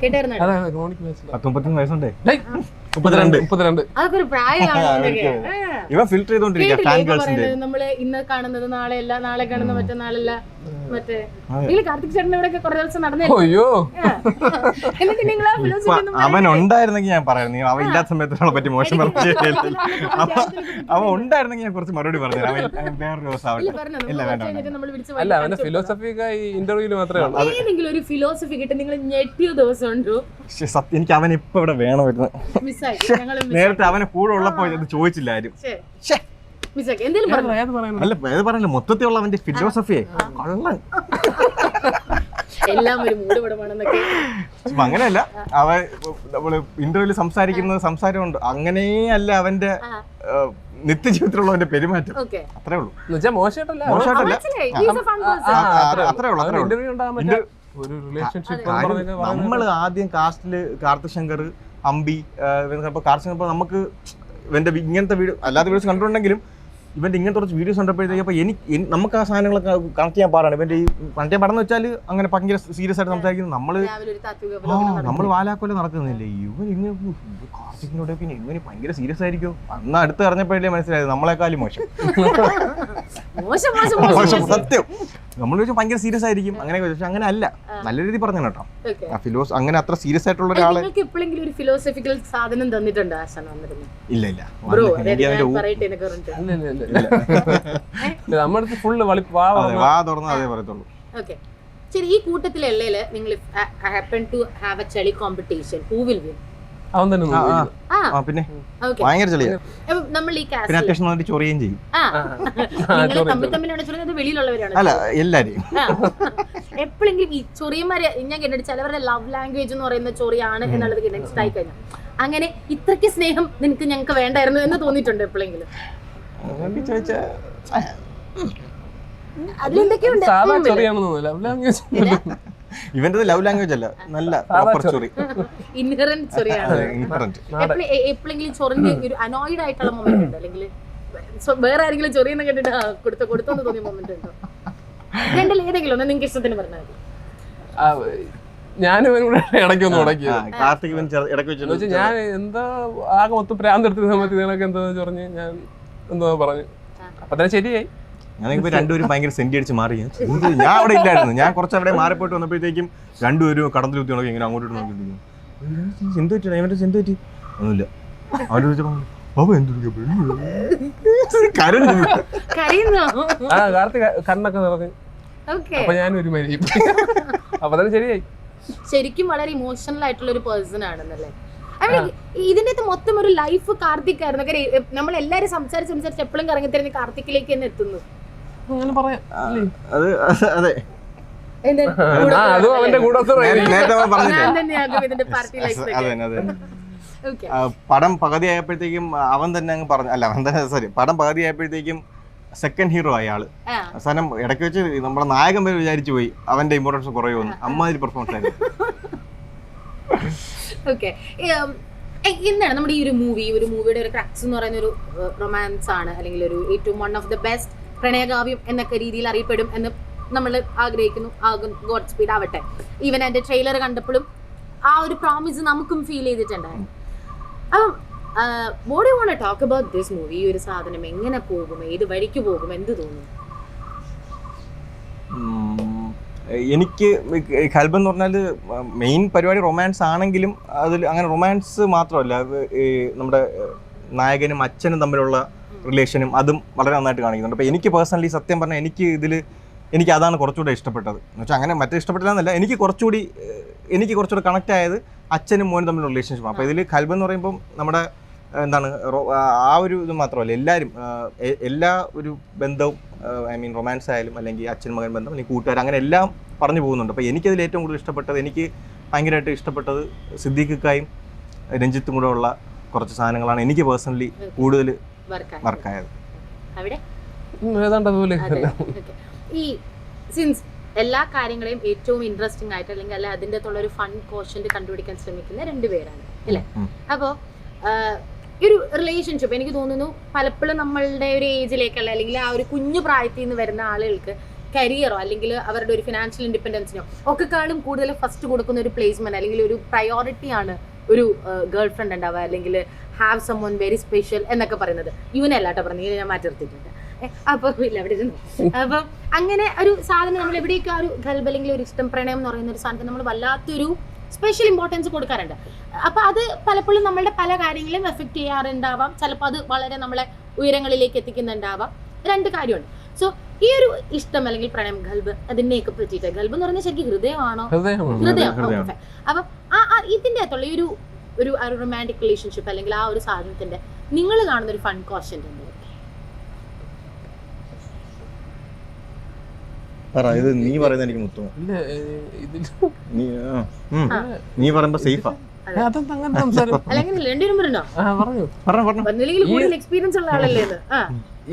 കേട്ടായിരുന്നു? 33 വയസ്സുണ്ടേ. 32. അതൊക്കെ ഒരു പ്രായമാണ്. ഇവ ഫിൽറ്റർ ചെയ്തോണ്ടിരിക്കുക. നമ്മള് ഇന്ന് കാണുന്നത് നാളെയല്ല, നാളെ കാണുന്ന മറ്റന്നാളല്ല. മറ്റേ നിങ്ങൾ കാർത്തിക് ചേട്ടൻ്റെ ഇവിടെ കുറെ ദിവസം നടന്നേ. എന്നിട്ട് നിങ്ങൾ അവൻ ഉണ്ടായിരുന്നെങ്കിൽ ഞാൻ പറയുന്നു. അവൻ ഇല്ലാത്ത സമയത്തിനെ പറ്റി മോശം പറഞ്ഞു. അവൻ ഉണ്ടായിരുന്നെങ്കിൽ ഞാൻ കുറച്ച് മറുപടി പറഞ്ഞു. വേറൊരു ദിവസം അല്ല, അവന്റെ ഫിലോസഫിക്കായി ഇന്റർവ്യൂല് മാത്രമേ ഉള്ളൂ. ഏതെങ്കിലും ഒരു ഫിലോസഫി കിട്ടി നിങ്ങൾ ഞെട്ടിയ ദിവസം ഉണ്ടോ? സത്യം, എനിക്ക് അവൻ ഇപ്പൊ ഇവിടെ വേണമായിരുന്നു. നേരത്തെ അവനെ കൂടെ ഉള്ളപ്പോ ഇത് ചോദിച്ചില്ല ആരും. മിസ്സാക്കി എന്തെങ്കിലും പറഞ്ഞു ഏത് പറയുന്നത്? അല്ല ഏത് പറയല്ലോ മൊത്തത്തിലുള്ള അവന്റെ ഫിലോസഫിയെ കള്ളൻ. എല്ലാം ഒരു മൂടുപടമാണെന്നൊക്കെ. അപ്പൊ അങ്ങനെയല്ല, അവൻ നമ്മള് ഇന്റർവ്യൂല് സംസാരിക്കുന്ന സംസാരമുണ്ട്, അങ്ങനെയല്ല അവന്റെ നിത്യജീവിതത്തിലുള്ള അവന്റെ പെരുമാറ്റം. ഓക്കെ, അത്രേ ഉള്ളൂ. എന്നുവെച്ചാ മോശമായിട്ടല്ല. മോശമായിട്ടല്ല, മനസ്സിലായി. He's a fun person. അത്രേ ഉള്ളൂ, അത്രേ ഉള്ളൂ. ഇന്റർവ്യൂ ഉണ്ടാകാൻ പറ്റാ ഒരു റിലേഷൻഷിപ്പ് നമ്മൾ ആദ്യം കാസ്റ്റില് കാർത്തിക് അമ്പി കാർത്തിക് നമുക്ക് ഇവന്റെ ഇങ്ങനത്തെ വീഡിയോ അല്ലാത്ത വീഡിയോസ് കണ്ടിട്ടുണ്ടെങ്കിലും ഇവന്റെ ഇങ്ങനത്തെ കുറച്ച് വീഡിയോസ് കണ്ടപ്പോഴത്തേക്ക് അപ്പൊ നമുക്ക് ആ സാധനങ്ങളൊക്കെ കണക്ട് ചെയ്യാൻ പാടാണ്. ഇവന്റെ ഈ കണക്ട് ചെയ്യാൻ പാടെന്ന് വെച്ചാൽ അങ്ങനെ ഭയങ്കര സീരിയസ് ആയിട്ട് സംസാരിക്കുന്നത് നമ്മൾ വാലാക്കൊല്ല നടക്കുന്നില്ലേ, ഇവൻ ഇങ്ങനെ കാർത്തികിനോടൊക്കെ ഇവന് ഭയങ്കര സീരിയസ് ആയിരിക്കും. അന്ന് അടുത്ത് അറിഞ്ഞപ്പോഴേ മനസ്സിലായത് നമ്മളെക്കാളും മോശം. സത്യം, നമ്മൾ ഭയങ്കര സീരിയസ് ആയിരിക്കും അങ്ങനെ. പക്ഷെ അങ്ങനെ അല്ല, നല്ല രീതിയിൽ പറഞ്ഞു കേട്ടോ. അങ്ങനെ അത്ര സീരിയസ് ആയിട്ടുള്ള ഒരാളെ എപ്പോഴെങ്കിലും ഒരു ഫിലോസഫിക്കൽ സാധനം തന്നിട്ടുണ്ടോ ആശാൻ വന്നിരുന്നു? ഇല്ല ഇല്ല, നമ്മുടെ ഫുള്ള് വാ തുറന്ന് അതേ പറയത്തുള്ളൂ. ഓക്കെ, ശരി. ഈ കൂട്ടത്തിലല്ലേ നിങ്ങൾ ഹാപ്പൻ ടു ഹാവ് എ ചളി കോമ്പറ്റീഷൻ, ഹൂ വിൽ വിൻ? അവൻ തന്നെ പിന്നെ ഭയങ്കര ചെളിയാ. നമ്മൾ ഈ പിന്നെ അത്യാവശ്യം നന്നായിട്ട് ചൊറിയുകയും ചെയ്യും. തമ്മിലാണ് ചൊറിയുന്നത്, വെളിയിലുള്ളവരാണ് അല്ല എല്ലാരും. എപ്പോഴെങ്കിലും ഈ ചൊറിയന്മാരെ ഞാൻ കേട്ടിട്ട് ചിലവരുടെ ലവ് ലാംഗ്വേജ് എന്ന് പറയുന്ന ചൊറിയാണ് എന്നുള്ളത് നെക്സ്റ്റ് ആയി കഴിഞ്ഞാൽ അങ്ങനെ ഇത്രയ്ക്ക് സ്നേഹം ഞങ്ങൾക്ക് വേണ്ടായിരുന്നു എന്ന് തോന്നിയിട്ടുണ്ട് എപ്പോഴെങ്കിലും? അതിലെന്തൊക്കെയുണ്ട്? ഇവന്റെ ലവ് ലാംഗ്വേജ് അല്ല, നല്ല പ്രോപ്പർ ചൊറി, ഇൻഹറന്റ് ചൊറിയാണ്. എപ്പോഴെങ്കിലും ചൊറിഞ്ഞ് ഒരു അനോയിഡ് ആയിട്ടുള്ള മൊമെന്റ് ഉണ്ടോ? അല്ലെങ്കിൽ വേറെ ആരെങ്കിലും ചൊറിയെന്ന് കേട്ടിട്ട് കൊടുത്തോന്ന് തോന്നിയ മൊമെന്റ് ഉണ്ടോ? രണ്ടിൽ ഏതെങ്കിലും ഒന്ന് നിങ്ങൾക്ക് ഇഷ്ടത്തിന് പറഞ്ഞാൽ മതി. ഞാനും ഇടയ്ക്കൊന്നും ഇടയ്ക്ക് ഞാൻ എന്താ ആകെ മൊത്തം പ്രാന്തെടുത്ത സമയത്ത് ഇതിനൊക്കെ എന്താ പറഞ്ഞ് ഞാൻ എന്തോ പറഞ്ഞു. അപ്പൊ തന്നെ ശരിയായി. ഞാനിപ്പോ രണ്ടുപേരും ഭയങ്കര സെന്റി അടിച്ച് മാറി. ഞാൻ അവിടെ ഇല്ലായിരുന്നു, ഞാൻ കുറച്ച് അവിടെ മാറിപ്പോയിട്ട് വന്നപ്പോഴത്തേക്കും രണ്ടുപേരും കടന്നിൽ കുത്തി നോക്കി ഇങ്ങനെ അങ്ങോട്ട് നോക്കിയിരിക്കുന്നു. എന്ത് പറ്റി അവന്റെ എന്ത് പറ്റി? ഒന്നുമില്ല. അവര് കാർത്തിക് കണ്ണൊക്കെ നിറഞ്ഞു. അപ്പൊ ഞാനൊരു മരി. അപ്പൊ തന്നെ ശരിയായി. ശരിക്കും വളരെ ഇമോഷണൽ ആയിട്ടുള്ള ഒരു പേഴ്സൺ ആണെന്നല്ലേ? ഇതിന്റെ മൊത്തം ഒരു ലൈഫ് കാർത്തിക് ആയിരുന്നു. നമ്മൾ എല്ലാരും സംസാരിച്ച് എപ്പോഴും കറങ്ങി തിരിഞ്ഞ് കാർത്തിക്കിലേക്ക് തന്നെ എത്തുന്നു. പടം പകുതിയായപ്പോഴത്തേക്കും അവൻ തന്നെ അങ്ങ് പറഞ്ഞു, അല്ല അവൻ തന്നെ സോറി, പടം പകുതിയായപ്പോഴത്തേക്കും സെക്കൻഡ് ഹീറോ ആയാള് അവസാനം ഇടയ്ക്ക് വെച്ച് നമ്മുടെ നായകൻ പേര് വിചാരിച്ചു പോയി അവന്റെ ഇമ്പോർട്ടൻസ് കുറയുമെന്ന്. അമ്മാതിരി പെർഫോമൻസ് ആയിരുന്നു. ഓക്കെ, എന്താണ് നമ്മുടെ ഈ ഒരു മൂവിയുടെ ഒരു ക്രാക്സ് എന്ന് പറയുന്ന ഒരു റൊമാൻസ് ആണ്, അല്ലെങ്കിൽ ഒരു ഏറ്റവും വൺ ഓഫ് ദ ബെസ്റ്റ് പ്രണയകാവ്യം എന്നൊക്കെ രീതിയിൽ അറിയപ്പെടും എന്ന് നമ്മൾ ആഗ്രഹിക്കുന്നു. ഗോഡ് സ്പീഡ് ആവട്ടെ. ഈവൻ എൻ്റെ ട്രെയിലർ കണ്ടപ്പോഴും ആ ഒരു പ്രോമിസ് നമുക്കും ഫീൽ ചെയ്തിട്ടുണ്ടായിരുന്നു. അപ്പം what do you want to talk about this movie? ഈ ഒരു സാധനം എങ്ങനെ പോകും, ഏത് വഴിക്ക് പോകും, എന്ത് തോന്നുന്നു? എനിക്ക് ഖൽബ് എന്ന് പറഞ്ഞാൽ മെയിൻ പരിപാടി റൊമാൻസ് ആണെങ്കിലും അതിൽ അങ്ങനെ റൊമാൻസ് മാത്രമല്ല, നമ്മുടെ നായകനും അച്ഛനും തമ്മിലുള്ള റിലേഷനും അതും വളരെ നന്നായിട്ട് കാണിക്കുന്നുണ്ട്. അപ്പോൾ എനിക്ക് പേഴ്സണലി സത്യം പറഞ്ഞാൽ എനിക്ക് അതാണ് കുറച്ചുകൂടെ ഇഷ്ടപ്പെട്ടത്. എന്ന് വെച്ചാൽ അങ്ങനെ മറ്റേ ഇഷ്ടപ്പെട്ടില്ലെന്നല്ല, എനിക്ക് കുറച്ചുകൂടെ കണക്ട് ആയത് അച്ഛനും മോനും തമ്മിലുള്ള റിലേഷൻഷിപ്പ്. അപ്പോൾ ഇതിൽ ഖൽബ് എന്ന് പറയുമ്പം നമ്മുടെ എന്താണ് ആ ഒരു ഇത് മാത്രമല്ല, എല്ലാവരും എല്ലാ ഒരു ബന്ധവും, ഐ മീൻ റൊമാൻസ് ആയാലും അല്ലെങ്കിൽ അച്ഛൻ മകൻ ബന്ധം അല്ലെങ്കിൽ കൂട്ടുകാർ, അങ്ങനെ എല്ലാം പറഞ്ഞു പോകുന്നുണ്ട്. അപ്പോൾ എനിക്കതിൽ ഏറ്റവും കൂടുതൽ ഇഷ്ടപ്പെട്ടത്, എനിക്ക് ഭയങ്കരമായിട്ട് ഇഷ്ടപ്പെട്ടത് സിദ്ദീഖുക്കായും രഞ്ജിത്തും കൂടെ ഉള്ള കുറച്ച് സാധനങ്ങളാണ് എനിക്ക് പേഴ്സണലി കൂടുതൽ വർക്കായത്. ഈ സിൻസ് എല്ലാ കാര്യങ്ങളെയും ഏറ്റവും ഇൻട്രസ്റ്റിംഗ് ആയിട്ട് അല്ലെങ്കിൽ അതിൻ്റെ അകത്തുള്ള ഒരു ഫൺ കോഷന്റ് കണ്ടുപിടിക്കാൻ ശ്രമിക്കുന്ന രണ്ടുപേരാണ് അല്ലേ? അപ്പോൾ ഈ ഒരു റിലേഷൻഷിപ്പ് എനിക്ക് തോന്നുന്നു പലപ്പോഴും നമ്മളുടെ ഒരു ഏജിലേക്കുള്ള അല്ലെങ്കിൽ ആ ഒരു കുഞ്ഞു പ്രായത്തിൽ നിന്ന് വരുന്ന ആളുകൾക്ക് കരിയറോ അല്ലെങ്കിൽ അവരുടെ ഒരു ഫിനാൻഷ്യൽ ഇൻഡിപെൻഡൻസിനോ ഒക്കെ കാണും കൂടുതൽ ഫസ്റ്റ് കൊടുക്കുന്ന ഒരു പ്ലേസ്മെന്റ് അല്ലെങ്കിൽ ഒരു പ്രയോറിറ്റിയാണ് ഒരു ഗേൾ ഫ്രണ്ട് ഉണ്ടാവുക, അല്ലെങ്കിൽ have someone very special എന്നൊക്കെ പറയുന്നത്. ഇവനല്ലാട്ടോ പറഞ്ഞു, ഞാൻ മാറ്റി നിർത്തിയിട്ടുണ്ട്. അപ്പോൾ ഇല്ല അവിടെ ഇരുന്നു. അപ്പം അങ്ങനെ ഒരു സാധനം നമ്മൾ എവിടെയൊക്കെ ആ ഒരു ഖൽബ് അല്ലെങ്കിൽ ഒരു ഇഷ്ടം പ്രണയം എന്ന് പറയുന്ന ഒരു സാധനത്തിന് നമ്മൾ വല്ലാത്തൊരു സ്പെഷ്യൽ ഇമ്പോർട്ടൻസ് കൊടുക്കാറുണ്ട്. അപ്പോൾ അത് പലപ്പോഴും നമ്മളുടെ പല കാര്യങ്ങളെയും എഫക്റ്റ് ചെയ്യാറുണ്ടാവാം. ചിലപ്പോൾ അത് വളരെ നമ്മളെ ഉയരങ്ങളിലേക്ക് എത്തിക്കുന്നുണ്ടാവാം. രണ്ട് കാര്യമുണ്ട്. സോ ഈ ഒരു ഇഷ്ടം അല്ലെങ്കിൽ പ്രണയം ഖൽബ് അതിനെയൊക്കെ പറ്റിയിട്ട്, ഖൽബ് എന്ന് പറഞ്ഞാൽ ശരിക്കും ഹൃദയമാണോ? ഹൃദയം. അപ്പം ഇതിൻ്റെ അകത്തുള്ള ഈ ഒരു റൊമാൻറ്റിക് റിലേഷൻഷിപ്പ് അല്ലെങ്കിൽ ആ ഒരു സാധനത്തിന്റെ നിങ്ങൾ കാണുന്ന ഒരു ഫൺ കോഷ്യന്റ് ഉണ്ട്? പറ, ഇത് നീ പറയുന്നത് എനിക്ക് മുത്തുമോ? ഇല്ല ഇതിൽ നീ പറയുമ്പോ സേഫാ. അതെന്താ അങ്ങനെ സംസാരം? അല്ലെങ്കിൽ രണ്ടുപേരും പറഞ്ഞോ? പറഞ്ഞു ഒന്നില്ലെങ്കിൽ കൂടുതൽ എക്സ്പീരിയൻസ് ഉള്ള ആളല്ലേ ഇത്?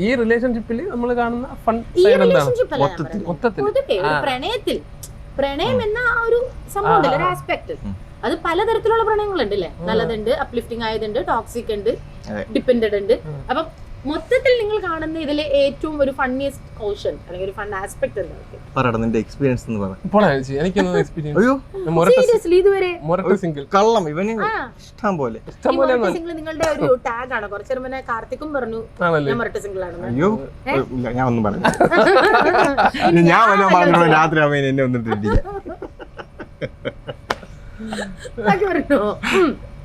ഈ റിലേഷൻഷിപ്പിൽ നമ്മൾ കാണുന്ന ഫൺ ഈ സൈഡ് എന്താണ് റിലേഷൻഷിപ്പ് അല്ല ഞാൻ പറഞ്ഞത്. മൊത്തത്തിൽ? പൊതുവെ ഒരു പ്രണയത്തിൽ പ്രണയം എന്ന ആ ഒരു സംഭവം ഉണ്ടല്ലോ, ഒരു ആസ്പെക്ട്, അത് പലതരത്തിലുള്ള പ്രണയങ്ങളുണ്ട് അല്ലേ? നല്ലതുണ്ട്, അപ്ലിഫ്റ്റിംഗ് ആയതുണ്ട്, ടോക്സിക് ഉണ്ട്, ഡിപ്പെൻഡന്റ് ഉണ്ട്. അപ്പം മൊത്തത്തിൽ നിങ്ങൾ കാണുന്ന ഇതിലെ ഏറ്റവും ഒരു ഫണ്ണിയസ്റ്റ് പോർഷൻ അല്ലെങ്കിൽ ഒരു ഫൺ ആസ്പെക്ട് എന്താ? പറയടാ നിന്റെ എക്സ്പീരിയൻസ് എന്ന് പറ. എനിക്കൊന്നും എക്സ്പീരിയൻസ്. അയ്യോ സീരിയസ്ലി ഇതുവരെ സിംഗിൾ കള്ളം ഇവന് ഇഷ്ടം പോലെ. സിംഗിൾ നിങ്ങളുടെ ഒരു ടാഗ് ആണ്. കുറച്ചു മുന്നേ കാർത്തിക്കും പറഞ്ഞു ഞാൻ മൊരട്ട സിംഗിൾ ആണെന്ന്. അയ്യോ ഞാൻ ഒന്നും പറഞ്ഞു. ഞാൻ വല്ല പറഞ്ഞു രാത്രി അവൻ എന്നെ ഒന്നിട്ടില്ല.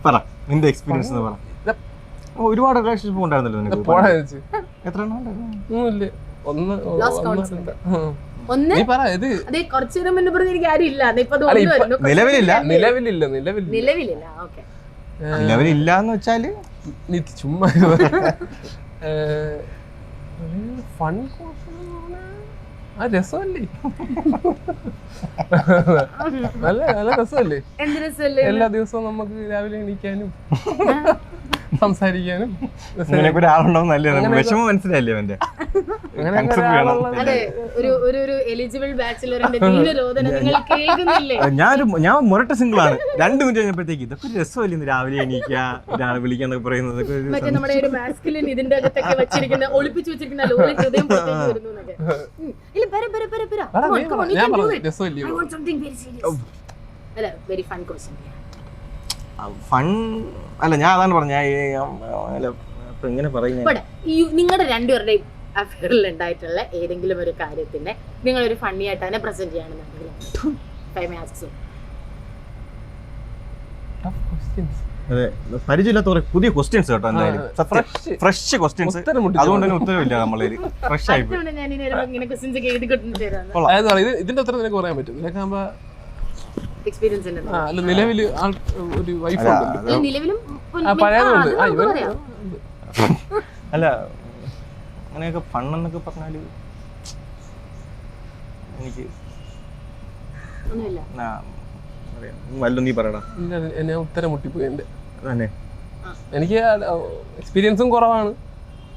പറ നിന്റെ എക്സ്പീരിയൻസ് എന്ന് പറ. ഒരുപാട് റിലേഷൻഷിപ്പ് ഉണ്ടായിരുന്നല്ലോ നിനക്ക്. എത്ര എണ്ണം ഉണ്ടായിരുന്നു? നിലവിലില്ല എന്ന് വെച്ചാല് ചുമ്മാ ഫൺ രസമല്ലേ? നല്ല നല്ല രസമല്ലേ? എല്ലാ ദിവസവും നമുക്ക് രാവിലെ എണീക്കാനും സംസാരിക്കാനും ഒരാളുണ്ടാവും. നല്ല വിഷമം മനസ്സിലായില്ലേ അവന്റെ? ഞാൻ മൊരട്ട സിംഗിൾ ആണ്. 2 മിനിറ്റ് കഴിഞ്ഞപ്പോഴത്തേക്ക് ഇതൊക്കെ ഒരു രസമല്ലേ ഇന്ന് രാവിലെ എണീക്കുക, ഒരാളെ വിളിക്കാന്നൊക്കെ പറയുന്നത്. ഫൺ അല്ല, ഞാൻ അതാണ് പറഞ്ഞ എങ്ങനെ പറയുന്നത്. നിങ്ങളുടെ രണ്ടുപേരുടെയും അഫെയറിൽ ഉണ്ടായിട്ടുള്ള ഏതെങ്കിലും ഒരു കാര്യത്തിനെ നിങ്ങളൊരു ഫണ്ണി ആയിട്ട് തന്നെ പ്രസന്റ് ചെയ്യണമെന്നുണ്ടെങ്കിൽ അതെ, പരിചയമില്ലാത്ത പുതിയ ക്വസ്റ്റ്യൻസ് കേട്ടോ. എന്തായാലും ഫ്രഷ് ക്വസ്റ്റ്യൻസ്, അതുകൊണ്ട് തന്നെ ഉത്തരവില്ല. നമ്മള് ഫ്രഷ് ആയി ഇതിന്റെ ഉത്തരം നിനക്ക് പറയാൻ പറ്റും. നിനക്കാകുമ്പോ എക്സ്പീരിയൻസ് നിലവിൽ ഒരു വൈഫുണ്ട്, പഴയതുണ്ട്. അല്ല അങ്ങനെയൊക്കെ ഫണ്ണെന്നൊക്കെ പറഞ്ഞാല് എനിക്ക് വല്ല നീ പറയടാ. എന്നെ ഉത്തരം മുട്ടിപ്പോയി എന്റെ തന്നെ. എനിക്ക് എക്സ്പീരിയൻസും കുറവാണ്.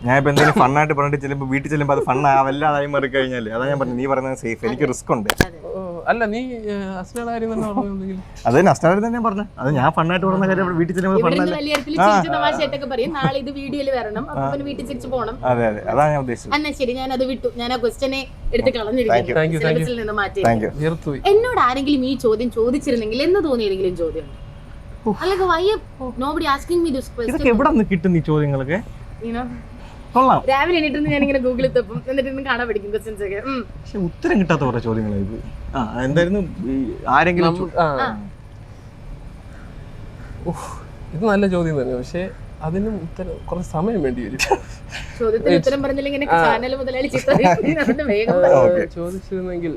ഞാൻ ഇപ്പൊ എന്തെങ്കിലും ഫണ്ണായിട്ട് പറഞ്ഞിട്ട് ചെല്ലുമ്പോ വീട്ടിൽ ചെല്ലുമ്പോ അത് ഫണ്ണാവല്ലാതായി മാറി കഴിഞ്ഞാല് അതാ ഞാൻ പറഞ്ഞു. നീ പറയുന്നത് സേഫ്, എനിക്ക് റിസ്ക് ഉണ്ട്. അല്ല നീ അസ്നയുടെ കാര്യം തന്നെ പറഞ്ഞു. അത് അസ്നയുടെ തന്നെ പറഞ്ഞു. അത് ഞാൻ ഫണ്ണായിട്ട് പറഞ്ഞ കാര്യം വീട്ടിൽ ചെല്ലുമ്പോൾ ഫണ്ണല്ല. അതെ അതെ, അതാണ് ഞാൻ ഉദ്ദേശിച്ചത്. എന്നോട് ആരെങ്കിലും ഈ ചോദ്യം ചോദിച്ചിരുന്നെങ്കിൽ എന്ന് തോന്നിയെങ്കിലും ചോദ്യം എവിടെ നിന്ന് കിട്ടും ഈ ചോദ്യങ്ങളൊക്കെ? രാവിലെ എണീറ്റ് ഞാനിങ്ങനെ ഗൂഗിളിൽ തപ്പും, എന്നിട്ട് കാണാൻ പഠിക്കും ക്വസ്റ്റ്യൻസ് ഒക്കെ. പക്ഷെ ഉത്തരം കിട്ടാത്ത കുറെ ചോദ്യങ്ങളാണ്. എന്തായിരുന്നു ആരെങ്കിലും ഇത് നല്ല ചോദ്യം തന്നെ, പക്ഷെ അതിനും ഉത്തരം കുറച്ച് സമയം വേണ്ടി വരും. ചോദ്യത്തിന് ഉത്തരം പറഞ്ഞില്ലെങ്കിൽ ചാനൽ മുതലാളി ചോദിച്ചിരുന്നെങ്കിൽ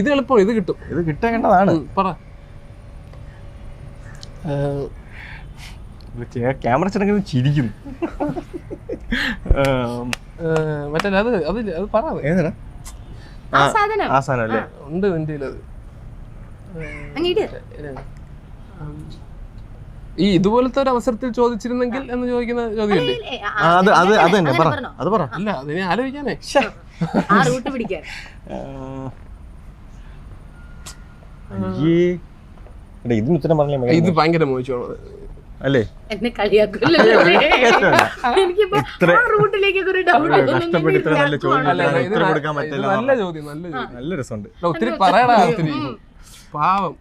ഇത് എളുപ്പം, ഇത് കിട്ടും, ഇത് കിട്ടേണ്ടതാണ്. പറ. ക്യാമറ ചെറുങ്ങനെ ചിരിക്കുന്നു. മറ്റേ അത് അത് അത് പറ. ഏതാ ആ സാധനം അല്ലേ? ഉണ്ട് എൻ്റെ അത്. ഈ ഇതുപോലത്തെ ഒരു അവസരത്തിൽ ചോദിച്ചിരുന്നെങ്കിൽ എന്ന് ചോദിക്കുന്ന ചോദ്യമല്ലേ? അത് തന്നെ പറ, അത് പറ. അല്ല അതിനെ ആലോചിക്കാനേ. ഇതിന് ഉത്തരം പറഞ്ഞ ഇത് ഭയങ്കര മോശമാണ് അല്ലേ? എന്നെ കളിയാക്കുമല്ലോ. നല്ല ചോദ്യം, നല്ല രസമുണ്ട്. ഒത്തിരി പറയടാ, ഒത്തിരി പാവം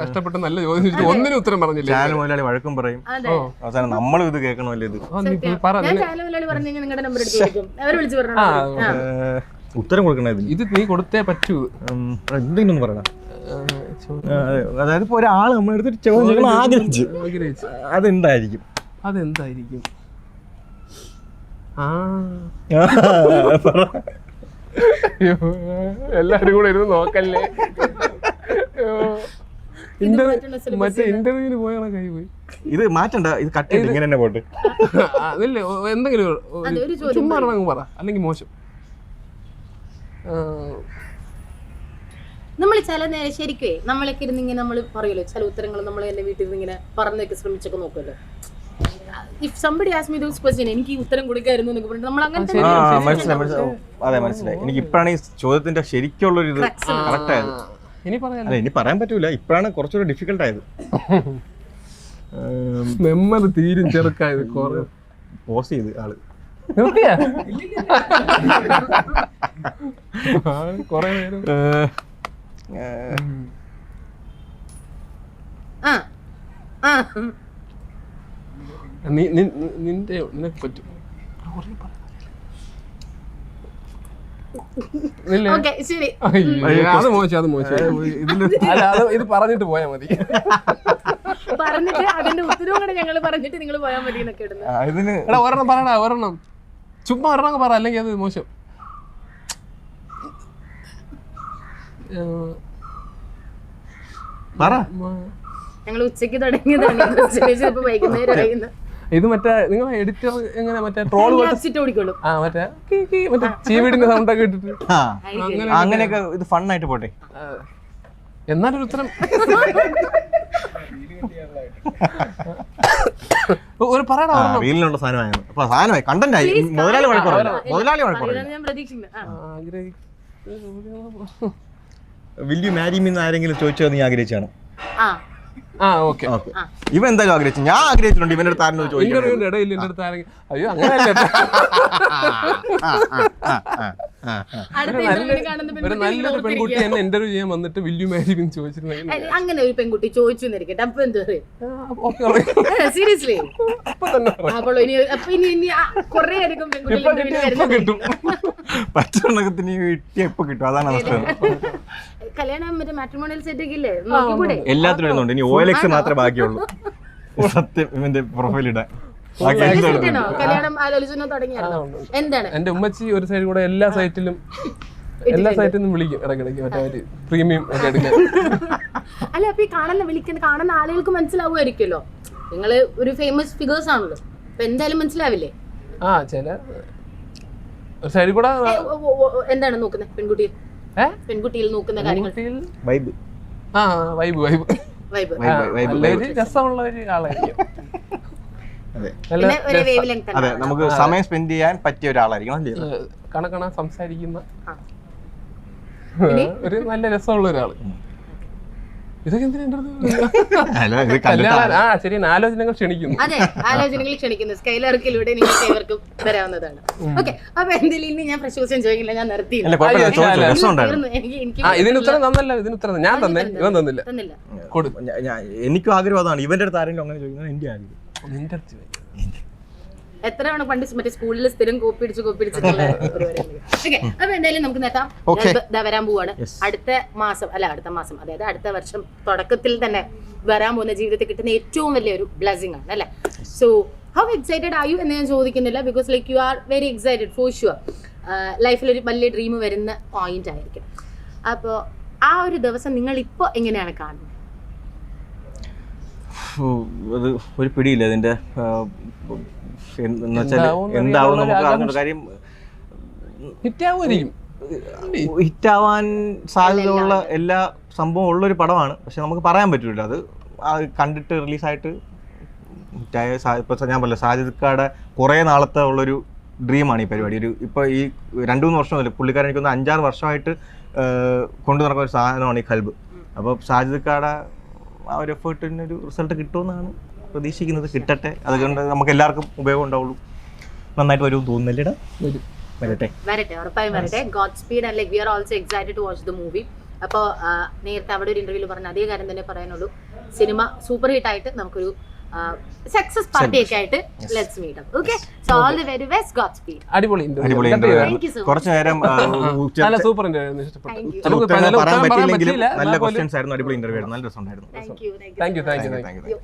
കഷ്ടപ്പെട്ട് നല്ല ചോദ്യം ചോദിച്ചു, ഒന്നിനും ഉത്തരം പറഞ്ഞില്ല. ചാനൽ മുതലാളി വഴക്കും പറയും. അവസാനം നമ്മളും ഇത് കേൾക്കണമല്ലോ. ഇത് ഉത്തരം കൊടുക്കണ ഇത് നീ കൊടുത്തേ പറ്റൂ. എന്തെങ്കിലും പറയണം. അതായത് ഇപ്പൊ ഒരാള് നമ്മളെടുത്ത് ചോദ്യം ആഗ്രഹിച്ചു, അതെന്തായിരിക്കും? അതെന്തായിരിക്കും? എല്ലാരും കൂടെ ഇരുന്ന് നോക്കല്ലേ. മറ്റേ ഇന്റർവ്യൂവിന് പോയാണ് കൈ പോയി. ഇത് മാറ്റണ്ട, ഇത് കട്ട് ചെയ്ത് ഇങ്ങനെ തന്നെ പോട്ട്. അതില്ലേ എന്തെങ്കിലും ചുമ്മാ പറ, അല്ലെങ്കിൽ മോശം. നമ്മൾ ചില ശരിക്കേ നമ്മളൊക്കെ ഇരുന്ന് ഇങ്ങനെ നമ്മൾ പറയുമല്ലോ ചില ഉത്തരങ്ങൾ നമ്മൾ എന്റെ വീട്ടിൽ നിന്ന് ഇങ്ങനെ പറഞ്ഞൊക്കെ ശ്രമിച്ചൊക്കെ നോക്കുമല്ലോ. If somebody ask me those question എനിക്ക് ഈ ഉത്തരം കൊടുക്കായിരുന്നു എന്നൊക്കെ പറഞ്ഞിട്ട് നമ്മൾ അങ്ങനെ അതെ മനസ്സിലായി. എനിക്ക് ഇപ്പോഴാണ് ഈ ചോദ്യത്തിന്റെ ശരിക്കുള്ളൊരു ഇത് കറക്റ്റ് ആയത്. ഇനി പറയാൻ പറ്റൂല, ഇപ്പോഴാണ് കുറച്ചുകൂടെ ഡിഫിക്കൽട്ട് ആയത്. മെമ്മറി തീരും ചെറുക്കായത്. പോസ് ചെയ്ത് ആള് കൊറേ നേരം നിനക്ക് പറ്റും. അത് മോശം, അത് മോശം. ഇത് പറഞ്ഞിട്ട് പോയാ മതി. പറഞ്ഞിട്ട് അതിന്റെ ഉത്തരവും കൂടെ ഞങ്ങൾ പറഞ്ഞിട്ട് നിങ്ങൾ പോയാൽ മതി എന്നൊക്കെ ഇടുന്നു. ഒരെണ്ണം പറയണ, ഒരെണ്ണം ചുമ്മാ ഒരെണ്ണം പറ, അല്ലെങ്കിൽ അത് മോശം. ഞങ്ങൾ ഉച്ചക്ക് തുടങ്ങിയതാണ്, വൈകുന്നേരം. ഇത് മറ്റേ നിങ്ങൾ എഡിറ്റർ എങ്ങനെ മറ്റേ ട്രോൾ ഓടിക്കോളും. മറ്റേ ചീവീടിന്റെ സൗണ്ട് ഒക്കെ ഇട്ടിട്ട് അങ്ങനെയൊക്കെ ഇത് ഫണ്ണായിട്ട് പോട്ടെ. എന്നാലൊരു ഉത്തരം ഒരു പറയണ റീലിനുള്ള സാധനമായി കണ്ടന്റായി. മുതലാളി വിൽ യു മാരി മീ എന്ന് ആരെങ്കിലും ചോദിച്ചോ നീ ആഗ്രഹിച്ചാണ്? ഇവ എന്തായാലും ആഗ്രഹിച്ചു, ഞാൻ ആഗ്രഹിച്ചിട്ടുണ്ട്. ഇവന്റെ അടുത്ത് ആരെങ്കിലും ചോദിക്കും ഇടയിൽ എന്റെ അടുത്ത് ആരെങ്കിലും അയ്യോ അങ്ങനെയല്ല. ഒരു നല്ലൊരു പെൺകുട്ടി എന്നെ ഇന്റർവ്യൂ ചെയ്യാൻ വന്നിട്ട് വിൽ യു മാരി മീ ചോദിച്ചിരുന്നെങ്കിൽ അങ്ങനെ ഒരു പെൺകുട്ടി ചോദിച്ചു എന്നിരിക്കട്ടെ, അപ്പൊ എന്താ സീരിയസ്ലി അപ്പോൾ ഇനി കുറെ അധികം കിട്ടും. പച്ചവെള്ളത്തിന് കിട്ടിയ എപ്പോ കിട്ടും, അതാണ് അവസ്ഥ. കല്യാണം മറ്റേ മാട്രിമോണിയൽ സെറ്റ് ഒക്കെ ഇല്ലേ, നോക്കിക്കൂടെ? എല്ലാത്തിനും ഇടുന്നുണ്ട്. ഇനി OLX മാത്രമേ ബാക്കിയുള്ളൂ സത്യം ഇവന്റെ പ്രൊഫൈൽ ഇടാൻ. കല്യാണം ആലോചന തുടങ്ങിയാണോ? എന്താണ് എന്റെ ഉമ്മച്ചി ഒരു സൈഡ് കൂടെ എല്ലാ സൈറ്റിൽ നിന്നും വിളിക്കും ഇടയ്ക്കിടയ്ക്ക്, മറ്റേ പ്രീമിയം ഒക്കെ എടുക്കാൻ. അല്ല അപ്പൊ ഈ കാണുന്ന ആളുകൾക്ക് മനസ്സിലാവുമായിരിക്കുമല്ലോ, നിങ്ങള് ഒരു ഫേമസ് ഫിഗേഴ്സ് ആണല്ലോ, അപ്പൊ എന്തായാലും മനസ്സിലാവില്ലേ? ചില സൈഡിൽ കൂടെ എന്താണ് നോക്കുന്നത് പെൺകുട്ടിയിൽ നോക്കുന്ന കാര്യങ്ങൾ? വൈബ് രസമുള്ള ഒരു ആളായിരിക്കും. അതെ, നമുക്ക് സമയം സ്പെൻഡ് ചെയ്യാൻ പറ്റിയ ഒരാളായിരിക്കണം. കണക്കണ സംസാരിക്കുന്ന ഒരു നല്ല രസമുള്ള ഒരാള്. ഇതൊക്കെ ശരി, ആലോചനകൾ ക്ഷണിക്കുന്നു. അതെ, ആലോചനകൾ ക്ഷണിക്കുന്നു. സ്കൈലർക്കിലൂടെ നിങ്ങൾക്ക് ഏവർക്കും വരാവുന്നതാണ്. ഓക്കെ, അപ്പൊ എന്തെങ്കിലും ഞാൻ പ്രശോസം ചോദിക്കില്ല, ഞാൻ നിർത്തി. ഇതിന് ഉത്തരം തന്നല്ല, ഇതിന് ഉത്തരം ഞാൻ തന്നെ, ഇവൻ തന്നില്ല. എനിക്കും ആഗ്രഹം അതാണ്. ഇവന്റെ അടുത്ത് ആരെങ്കിലും അങ്ങനെ ചോദിക്കുന്നത് എന്റെ ആഗ്രഹം. നിന്റെ അടുത്ത് എത്ര തവണ പണ്ട് മറ്റേ സ്കൂളിൽ സ്ഥിരം കോപ്പിടിച്ചിട്ടുള്ള അപ്പൊ എന്തായാലും നമുക്ക് നേട്ടാം വരാൻ പോവാണ്. അടുത്ത മാസം അതായത് അടുത്ത വർഷം തുടക്കത്തിൽ തന്നെ വരാൻ പോകുന്ന ജീവിതത്തിൽ കിട്ടുന്ന ഏറ്റവും വലിയൊരു ബ്ലെസ്സിംഗ് ആണ് അല്ലെ. So how excited are you എന്ന് ഞാൻ ചോദിക്കുന്നില്ല, because like you are very excited for sure. ലൈഫിൽ ഒരു വലിയ ഡ്രീം വരുന്ന പോയിന്റ് ആയിരിക്കും. അപ്പോൾ ആ ഒരു ദിവസം നിങ്ങൾ ഇപ്പോൾ എങ്ങനെയാണ് കാണുന്നത്? അത് ഒരു പിടിയില്ല അതിന്റെ എന്താവും നമുക്ക് അറിഞ്ഞ കാര്യം. ഹിറ്റാവാൻ സാധ്യതയുള്ള എല്ലാ സംഭവം ഉള്ളൊരു പടമാണ്, പക്ഷെ നമുക്ക് പറയാൻ പറ്റില്ല. അത് കണ്ടിട്ട് റിലീസായിട്ട് ഹിറ്റായ ഇപ്പൊ ഞാൻ പറഞ്ഞ സാജിദ്ക്കാടെ കുറേ നാളത്തെ ഉള്ളൊരു ഡ്രീമാണ് ഈ പരിപാടി. ഇപ്പൊ ഈ 2-3 വർഷമല്ല, പുള്ളിക്കാരൻ എനിക്കൊന്ന് 5-6 വർഷമായിട്ട് കൊണ്ടു നടക്കുന്ന ഒരു സാധനമാണ് ഈ കൽബ്. അപ്പോൾ സാജിദ്ക്കാടെ ആ ഒരു എഫേർട്ടിനൊരു റിസൾട്ട് കിട്ടുമെന്നാണ് പ്രതീക്ഷിക്കുന്നത്. കിട്ടട്ടെ, അതുകൊണ്ട് നമുക്ക് എല്ലാവർക്കും ഉപയോഗം ഉണ്ടാവുള്ളൂ. നന്നായിട്ട് വരുമെന്ന് തോന്നുന്നില്ലടാ. വരട്ടെ, ഉറപ്പായും വരട്ടെ. Godspeed and like we are also excited to watch the movie. അപ്പോൾ നേരത്തെ അവിടെ ഒരു ഇന്റർവ്യൂവിൽ പറഞ്ഞ അതേ കാര്യം തന്നെ പറയാനുള്ളൂ. സിനിമ സൂപ്പർ ഹിറ്റ് ആയിട്ട് നമുക്കൊരു സക്സസ് പാർട്ടി ഒക്കെ ആയിട്ട് let's meet up. Okay, so all the very best. Godspeed. അടിപൊളി കുറച്ച് നേരം സൂപ്പർ പറയാൻ പറ്റിയില്ലെങ്കിലും നല്ല ക്വസ്റ്റ്യൻസ് ആയിരുന്നു. അടിപൊളി ഇന്റർവ്യൂ ആയിരുന്നു, നല്ല രസമുണ്ടായിരുന്നു. Thank you.